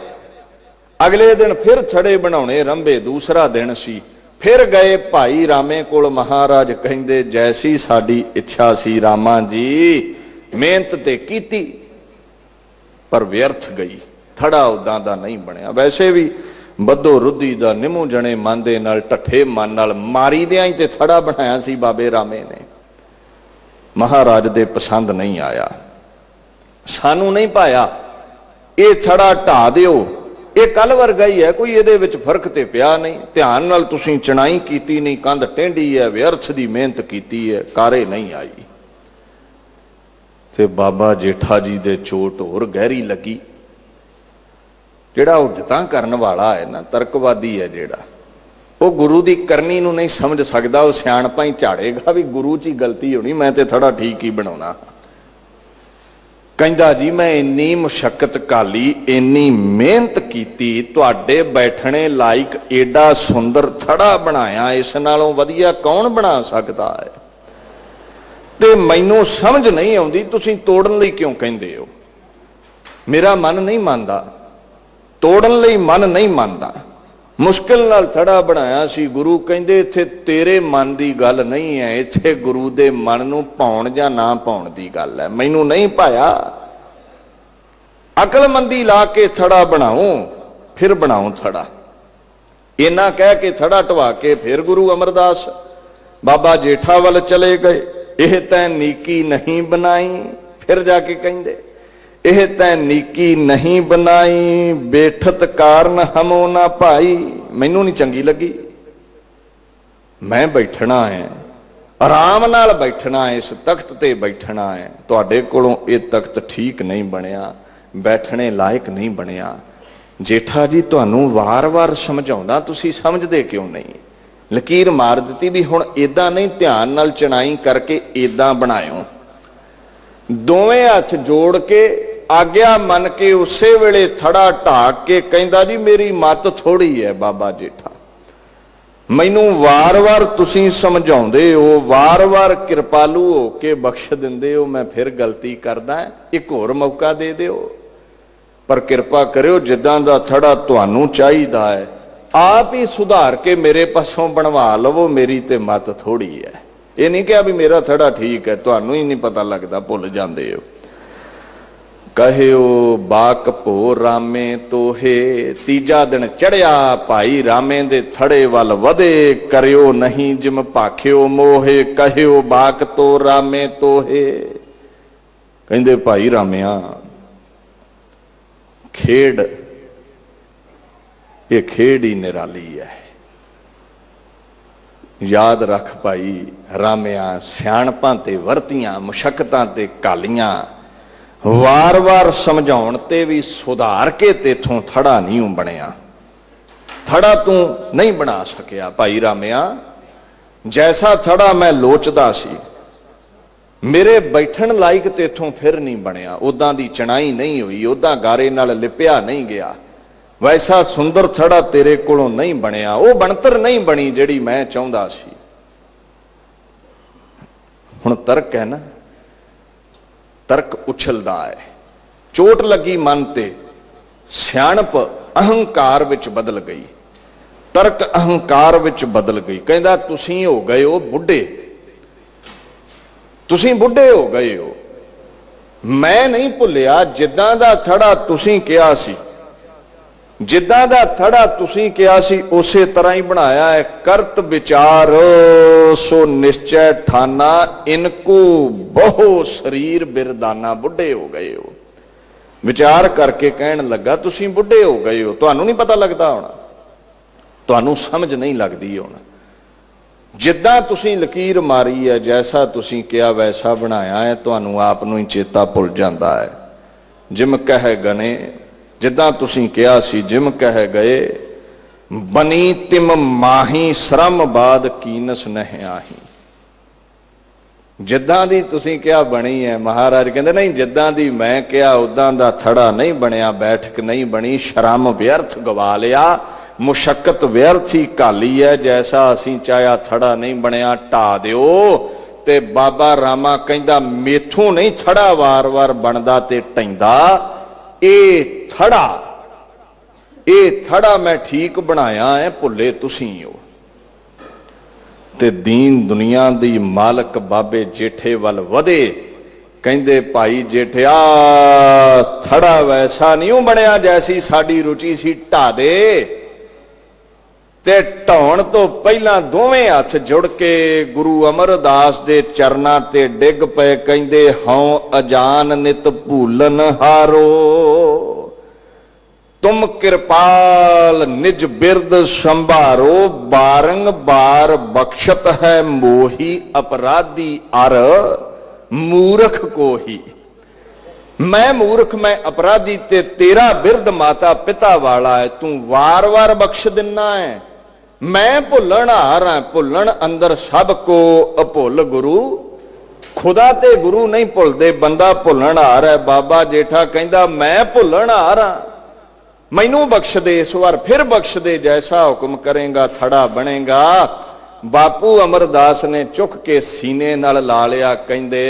अगले दिन फिर थड़े बनाने रंभे, दूसरा दिन सी, फिर गए भाई रामे कोल। महाराज कहंदे, जैसी साडी इच्छा सी रामा जी, मेहनत ते कीती पर व्यर्थ गई, थड़ा उदां दा नहीं बनया। वैसे भी बदो रुद्धि दा निमू जने मन दे नाल ढठे मन नाल मारी दियां ही ते थड़ा बनाया सी बाबे रामे ने, महाराज दे पसंद नहीं आया, सानू नहीं पाया, ये थड़ा ढा दिओ, ये कल वर्गा ही है, कोई इहदे विच फर्क ते पिया नहीं। ध्यान नाल तुसीं चणाई कीती नहीं, कंध टेढ़ी है, व्यर्थ दी मेहनत कीती है, कारे नहीं आई। ते बाबा जेठा जी दे चोट होर गहरी लगी। जिहड़ा उजतां करन वाला है ना, तर्कवादी है जिहड़ा, वो गुरु की करनी नूं नहीं समझ सकता, वो सियाणपा ही झाड़ेगा भी गुरु च ही गलती होनी, मैं ते थोड़ा ठीक ही बनाउणा। ਕਹਿੰਦਾ ਜੀ ਮੈਂ ਇੰਨੀ ਮੁਸ਼ੱਕਤ ਘਾਲੀ, ਇੰਨੀ ਮਿਹਨਤ ਕੀਤੀ, ਤੁਹਾਡੇ ਬੈਠਣੇ ਲਾਇਕ ਏਡਾ ਸੁੰਦਰ ਥੜਾ ਬਣਾਇਆ, ਇਸ ਨਾਲੋਂ ਵਧੀਆ ਕੌਣ ਬਣਾ ਸਕਦਾ ਹੈ, ਤੇ ਮੈਨੂੰ ਸਮਝ ਨਹੀਂ ਆਉਂਦੀ ਤੁਸੀਂ ਤੋੜਨ ਲਈ ਕਿਉਂ ਕਹਿੰਦੇ ਹੋ। ਮੇਰਾ ਮਨ ਨਹੀਂ ਮੰਨਦਾ, ਤੋੜਨ ਲਈ ਮਨ ਨਹੀਂ ਮੰਨਦਾ। ਮੁਸ਼ਕਿਲ ਨਾਲ ਥੜਾ ਬਣਾਇਆ ਸੀ। ਗੁਰੂ ਕਹਿੰਦੇ ਇੱਥੇ ਤੇਰੇ ਮਨ ਦੀ ਗੱਲ ਨਹੀਂ ਹੈ, ਇੱਥੇ ਗੁਰੂ ਦੇ ਮਨ ਨੂੰ ਪਾਉਣ ਜਾਂ ਨਾ ਪਾਉਣ ਦੀ ਗੱਲ ਹੈ। ਮੈਨੂੰ ਨਹੀਂ ਪਾਇਆ, ਅਕਲਮੰਦੀ ਲਾ ਕੇ ਥੜਾ ਬਣਾਉ, ਫਿਰ ਬਣਾਉ ਥੜਾ। ਇੰਨਾ ਕਹਿ ਕੇ ਥੜਾ ਢਵਾ ਕੇ ਫਿਰ ਗੁਰੂ ਅਮਰਦਾਸ ਬਾਬਾ ਜੇਠਾ ਵੱਲ ਚਲੇ ਗਏ। ਇਹ ਤੈਂ ਨੀਕੀ ਨਹੀਂ ਬਣਾਈ, ਫਿਰ ਜਾ ਕੇ ਕਹਿੰਦੇ ਇਹ ਤੈਂ ਨੀਕੀ ਨਹੀਂ ਬਣਾਈ, ਬੈਠਤ ਕਾਰਨ ਹਮੋ ਨਾ ਭਾਈ। ਮੈਨੂੰ ਨਹੀਂ ਚੰਗੀ ਲੱਗੀ, ਮੈਂ ਬੈਠਣਾ ਹੈ, ਆਰਾਮ ਨਾਲ ਬੈਠਣਾ ਹੈ, ਇਸ ਤਖਤ ਤੇ ਬੈਠਣਾ ਹੈ। ਤੁਹਾਡੇ ਕੋਲੋਂ ਇਹ ਤਖਤ ਠੀਕ ਨਹੀਂ ਬਣਿਆ, ਬੈਠਣੇ ਲਾਇਕ ਨਹੀਂ ਬਣਿਆ। ਜੇਠਾ ਜੀ ਤੁਹਾਨੂੰ ਵਾਰ-ਵਾਰ ਸਮਝਾਉਂਦਾ, ਤੁਸੀਂ ਸਮਝਦੇ ਕਿਉਂ ਨਹੀਂ। ਲਕੀਰ ਮਾਰ ਦਿੱਤੀ ਵੀ ਹੁਣ ਏਦਾਂ ਨਹੀਂ, ਧਿਆਨ ਨਾਲ ਚਣਾਈ ਕਰਕੇ ਏਦਾਂ ਬਣਾਇਓ। ਦੋਵੇਂ ਹੱਥ ਜੋੜ ਕੇ ਆਗਿਆ ਮੰਨ ਕੇ ਉਸੇ ਵੇਲੇ ਥੜਾ ਢਾਕ ਕੇ ਕਹਿੰਦਾ ਜੀ ਮੇਰੀ ਮੱਤ ਥੋੜੀ ਹੈ ਬਾਬਾ ਜੇਠਾ, ਮੈਨੂੰ ਵਾਰ-ਵਾਰ ਤੁਸੀਂ ਸਮਝਾਉਂਦੇ ਹੋ, ਵਾਰ-ਵਾਰ ਕਿਰਪਾਲੂ ਹੋ ਕੇ ਬਖਸ਼ ਦਿੰਦੇ ਹੋ, ਮੈਂ ਫਿਰ ਗਲਤੀ ਕਰਦਾ, ਇੱਕ ਹੋਰ ਮੌਕਾ ਦੇ ਦਿਓ। ਪਰ ਕਿਰਪਾ ਕਰਿਓ ਜਿੱਦਾਂ ਦਾ ਥੜਾ ਤੁਹਾਨੂੰ ਚਾਹੀਦਾ ਹੈ ਆਪ ਹੀ ਸੁਧਾਰ ਕੇ ਮੇਰੇ ਪਾਸੋਂ ਬਣਵਾ ਲਵੋ, ਮੇਰੀ ਤੇ ਮੱਤ ਥੋੜੀ ਹੈ। ਇਹ ਨਹੀਂ ਕਿਹਾ ਵੀ ਮੇਰਾ ਥੜਾ ਠੀਕ ਹੈ, ਤੁਹਾਨੂੰ ਹੀ ਨਹੀਂ ਪਤਾ ਲੱਗਦਾ, ਭੁੱਲ ਜਾਂਦੇ ਹੋ। ਕਹਿਓ ਬਾਕ ਭੋ ਰਾਮੇ ਤੋਹੇ, ਤੀਜਾ ਦਿਨ ਚੜਿਆ ਭਾਈ ਰਾਮੇ ਦੇ ਥੜੇ ਵੱਲ ਵਧੇ, ਕਰਿਓ ਨਹੀਂ ਜਿਮ ਭਾਖਿਓ ਮੋਹੇ, ਕਹਿਓ ਬਾਕ ਤੋ ਰਾਮੇ ਤੋਹੇ। ਕਹਿੰਦੇ ਭਾਈ ਰਾਮਿਆ ਖੇਡ, ਇਹ ਖੇਡ ਹੀ ਨਿਰਾਲੀ ਹੈ। ਯਾਦ ਰੱਖ ਭਾਈ ਰਾਮਿਆ, ਸਿਆਣਪਾਂ ਤੇ ਵਰਤੀਆਂ, ਮੁਸ਼ੱਕਤਾਂ ਤੇ ਘਾਲੀਆਂ, ਵਾਰ-ਵਾਰ ਸਮਝਾਉਣ ਤੇ ਵੀ ਸੁਧਾਰ ਕੇ ਤੇਥੋਂ ਥੜਾ ਨਹੀਂ ਬਣਿਆ, ਥੜਾ ਤੂੰ ਨਹੀਂ ਬਣਾ ਸਕਿਆ। ਭਾਈ ਰਾਮਿਆ ਜੈਸਾ ਥੜਾ ਮੈਂ ਲੋਚਦਾ ਸੀ, ਮੇਰੇ ਬੈਠਣ ਲਾਇਕ ਤੇਥੋਂ ਫਿਰ ਨਹੀਂ ਬਣਿਆ, ਉਦਾਂ ਦੀ ਚਣਾਈ ਨਹੀਂ ਹੋਈ, ਉਦਾਂ ਗਾਰੇ ਨਾਲ ਲਿਪਿਆ ਨਹੀਂ ਗਿਆ, ਵੈਸਾ ਸੁੰਦਰ ਥੜਾ ਤੇਰੇ ਕੋਲੋਂ ਨਹੀਂ ਬਣਿਆ, ਉਹ ਬਣਤਰ ਨਹੀਂ ਬਣੀ ਜਿਹੜੀ ਮੈਂ ਚਾਹੁੰਦਾ ਸੀ। ਹੁਣ ਤਰਕ ਹੈ ਨਾ, ਤਰਕ ਉਛਲਦਾ ਹੈ, ਚੋਟ ਲੱਗੀ ਮਨ ਤੇ, ਸਿਆਣਪ ਅਹੰਕਾਰ ਵਿੱਚ ਬਦਲ ਗਈ, ਤਰਕ ਅਹੰਕਾਰ ਵਿੱਚ ਬਦਲ ਗਈ। ਕਹਿੰਦਾ ਤੁਸੀਂ ਹੋ ਗਏ ਹੋ ਬੁੱਢੇ, ਤੁਸੀਂ ਬੁੱਢੇ ਹੋ ਗਏ ਹੋ, ਮੈਂ ਨਹੀਂ ਭੁੱਲਿਆ ਜਿੱਦਾਂ ਦਾ ਥੜਾ ਤੁਸੀਂ ਕਿਹਾ ਸੀ, ਜਿੱਦਾਂ ਦਾ ਥੜਾ ਤੁਸੀਂ ਕਿਹਾ ਸੀ ਉਸੇ ਤਰ੍ਹਾਂ ਹੀ ਬਣਾਇਆ ਹੈ। ਕਰਤ ਵਿਚਾਰ ਸੋ ਨਿਸ਼ਚੈ ਠਾਨਾ, ਇਨਕੋ ਬਹੁ ਸਰੀਰ ਬਿਰਦਾਨਾ। ਬੁੱਢੇ ਹੋ ਗਏ ਹੋ, ਵਿਚਾਰ ਕਰਕੇ ਕਹਿਣ ਲੱਗਾ ਤੁਸੀਂ ਬੁੱਢੇ ਹੋ ਗਏ ਹੋ, ਤੁਹਾਨੂੰ ਨਹੀਂ ਪਤਾ ਲੱਗਦਾ ਹੁਣ, ਤੁਹਾਨੂੰ ਸਮਝ ਨਹੀਂ ਲੱਗਦੀ ਹੁਣ। ਜਿੱਦਾਂ ਤੁਸੀਂ ਲਕੀਰ ਮਾਰੀ ਹੈ, ਜੈਸਾ ਤੁਸੀਂ ਕਿਹਾ ਵੈਸਾ ਬਣਾਇਆ ਹੈ, ਤੁਹਾਨੂੰ ਆਪ ਨੂੰ ਹੀ ਚੇਤਾ ਭੁੱਲ ਜਾਂਦਾ ਹੈ। ਜਿਮ ਕਹਿ ਗਨੇ, ਜਿੱਦਾਂ ਤੁਸੀਂ ਕਿਹਾ ਸੀ ਜਿਮ ਕਹਿ ਗਏ, ਬਨੀ ਤਿਮ ਮਾਹੀ ਸ਼ਰਮ ਬਾਦ ਕੀਨਸ ਨਹਿ ਆਹੀ। ਜਿੱਦਾਂ ਦੀ ਤੁਸੀਂ ਕਿਹਾ ਬਣੀ ਹੈ, ਮਹਾਰਾਜ ਕਹਿੰਦੇ ਨਹੀਂ, ਜਿੱਦਾਂ ਦੀ ਮੈਂ ਕਿਹਾ ਉਦਾਂ ਦਾ ਥੜਾ ਨਹੀਂ ਬਣਿਆ, ਬੈਠਕ ਨਹੀਂ ਬਣੀ, ਸ਼ਰਮ ਵਿਅਰਥ ਗਵਾ ਲਿਆ, ਮੁਸ਼ੱਕਤ ਵਿਅਰਥ ਹੀ ਘਾਲੀ ਹੈ, ਜੈਸਾ ਅਸੀਂ ਚਾਹਿਆ ਥੜਾ ਨਹੀਂ ਬਣਿਆ, ਢਾ ਦਿਓ। ਤੇ ਬਾਬਾ ਰਾਮਾ ਕਹਿੰਦਾ ਮੇਥੋਂ ਨਹੀਂ ਥੜਾ ਵਾਰ-ਵਾਰ ਬਣਦਾ ਤੇ ਢੈਂਦਾ, ਇਹ ਥੜਾ ਮੈਂ ਠੀਕ ਬਣਾਇਆ ਹੈ, ਭੁੱਲੇ ਤੁਸੀਂ ਹੋ। ਤੇ ਦੀਨ ਦੁਨੀਆ ਦੀ ਮਾਲਕ ਬਾਬੇ ਜੇਠੇ ਵੱਲ ਵਧੇ, ਕਹਿੰਦੇ ਭਾਈ ਜੇਠਿਆ ਥੜਾ ਵੈਸਾ ਨਹੀਂ ਬਣਿਆ ਜੈਸੀ ਸਾਡੀ ਰੁਚੀ ਸੀ, ਢਾ ਦੇ। ਤੇ ਢਾਉਣ ਤੋਂ ਪਹਿਲਾਂ ਦੋਵੇਂ ਹੱਥ ਜੁੜ ਕੇ ਗੁਰੂ ਅਮਰਦਾਸ ਦੇ ਚਰਨਾਂ ਤੇ ਡਿੱਗ ਪਏ, ਕਹਿੰਦੇ ਹਉ ਅਜਾਨ ਨਿਤ ਭੂਲਨ ਹਾਰੋ, ਤੁਮ ਕਿਰਪਾਲ ਨਿਜ ਬਿਰਦ ਸੰਭਾਰੋ, ਬਾਰੰਬਾਰ ਬਖਸ਼ਤ ਹੈ ਮੋਹੀ ਅਪਰਾਧੀ ਅਰ ਮੂਰਖ ਕੋਹੀ। ਮੈਂ ਮੂਰਖ, ਮੈਂ ਅਪਰਾਧੀ, ਤੇ ਤੇਰਾ ਬਿਰਦ ਮਾਤਾ ਪਿਤਾ ਵਾਲਾ ਹੈ, ਤੂੰ ਵਾਰ-ਵਾਰ ਬਖਸ਼ ਦਿੰਨਾ ਹੈ। ਮੈਂ ਭੁੱਲਣ ਹਾਰ ਹਾਂ, ਭੁੱਲਣ ਅੰਦਰ ਸਭ ਕੋ ਅਭੁੱਲ ਗੁਰੂ खुदा ते गुरु नहीं भुलदे, बंदा भुलण हार है। बाबा जेठा कहंदा मैं भुलण हार हां, मैनू बख्श दे, इस बार फिर बख्श दे, जैसा हुक्म करेगा थड़ा बनेगा। बापू अमरदास ने चुक के सीने नाल ला लिया, कहंदे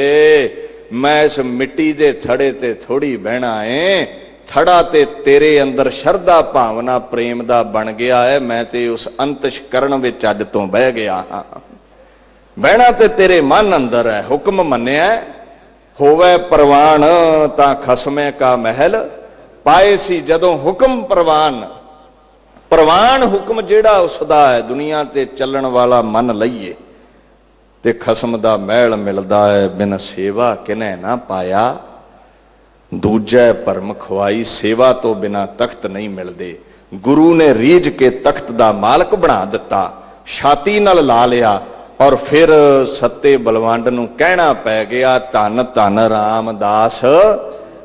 मैं इस मिट्टी दे थड़े ते थोड़ी बहना है, थड़ा ते तेरे अंदर शरधा भावना प्रेम दा बन गया है, मैं ते उस अंतशकरण विच अज तो बह गया हाँ। बहना ते तेरे मन अंदर है, हुक्म मन्निया होवे परवान तां खसमे का महल पाए सी। जदों हुक्म परवान, परवान हुक्म जेड़ा उसदा है, दुनिया ते चलण वाला मन लईए ते खसम दा महल मिलदा है। बिन सेवा किने ना पाया, दूजे भरम खवाई, सेवा तो बिना तख्त नहीं मिलते। गुरु ने रीझ के तख्त दा मालक बना दिता, छाती नाल ला लिया, और फिर सत्ते बलवंड नूं कहना पै गया धन धन रामदास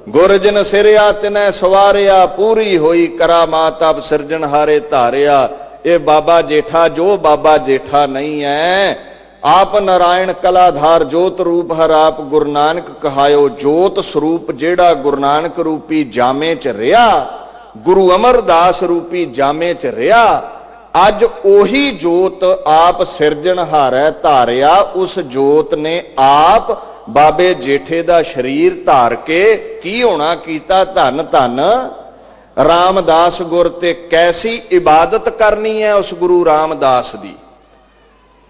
गुर जिन सिरिया तिनै सवारिया, पूरी होई करामात अब सिरजनहारे धारिया। ये बाबा जेठा जो बाबा जेठा नहीं है, आप नारायण कलाधार जोत रूप हर आप गुरु नानक कहायो। जोत स्वरूप जेड़ा गुरु नानक रूपी जामे च रिया, गुरु अमरदास रूपी जामे च रिया, अज ओही जोत आप सिरजनहारै धारिया। उस जोत ने आप बाबे जेठे दा शरीर धार के की होना कीता, धन धन रामदास गुर। ते कैसी इबादत करनी है उस गुरु रामदास दी।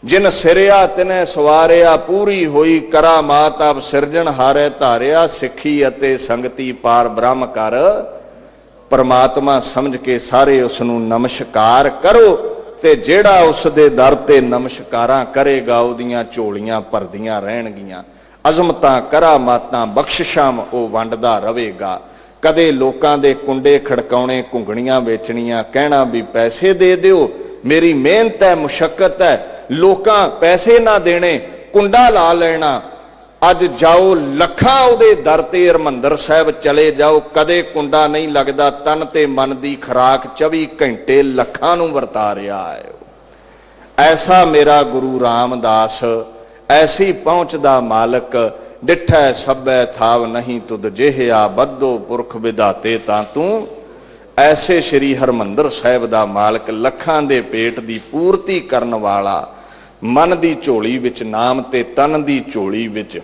जिन सिरिया तिने सवारिया, पूरी होई करामात अब सिरजनहारे धारिया। सिखी अते संगति पार ब्रह्म कर, परमात्मा समझ के सारे उसनू नमस्कार करो। ते जेड़ा उस दे दर ते नमस्कारां करेगा, उहदियां झोलियां भरदियां रहणगियां। अजमतां करामातां बख्शिशां वो वंडदा रहेगा। कदे लोकां दे कुंडे खड़काउणे, घुंगणियां वेचणियां, कहना भी पैसे दे दिओ, मेरी मेहनत है मुशक्कत है, लोकां पैसे ना देने, कुंडा ला लेना। अज जाओ लखां उहदे दर ते हरमंदर साहिब चले जाओ, कदे कुंडा नहीं लगदा। तन ते मन दी खुराक 24 घंटे लखां नूं वरता रहा है। ऐसा मेरा गुरु रामदास, ऐसी पहुंच दा मालक। डिठै सबै थाव नहीं तुद जिहिया, बद्धो पुरख विधाते तां तूं। ऐसे श्री हरमंदर साहिब दा मालक, लखां दे पेट दी पूर्ति करन वाला, मन दी झोली विच नाम ते तन दी झोली विच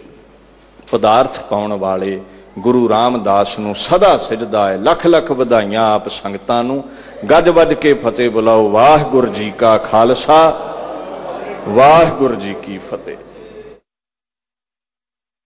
पदार्थ पाउण वाले गुरु रामदास नूं सदा सिजदा है। लख लख वधाइयां आप संगतां नूं। गज वज के फतेह बुलाओ। वाहिगुरू जी का खालसा, वाहिगुरू जी की फतेह।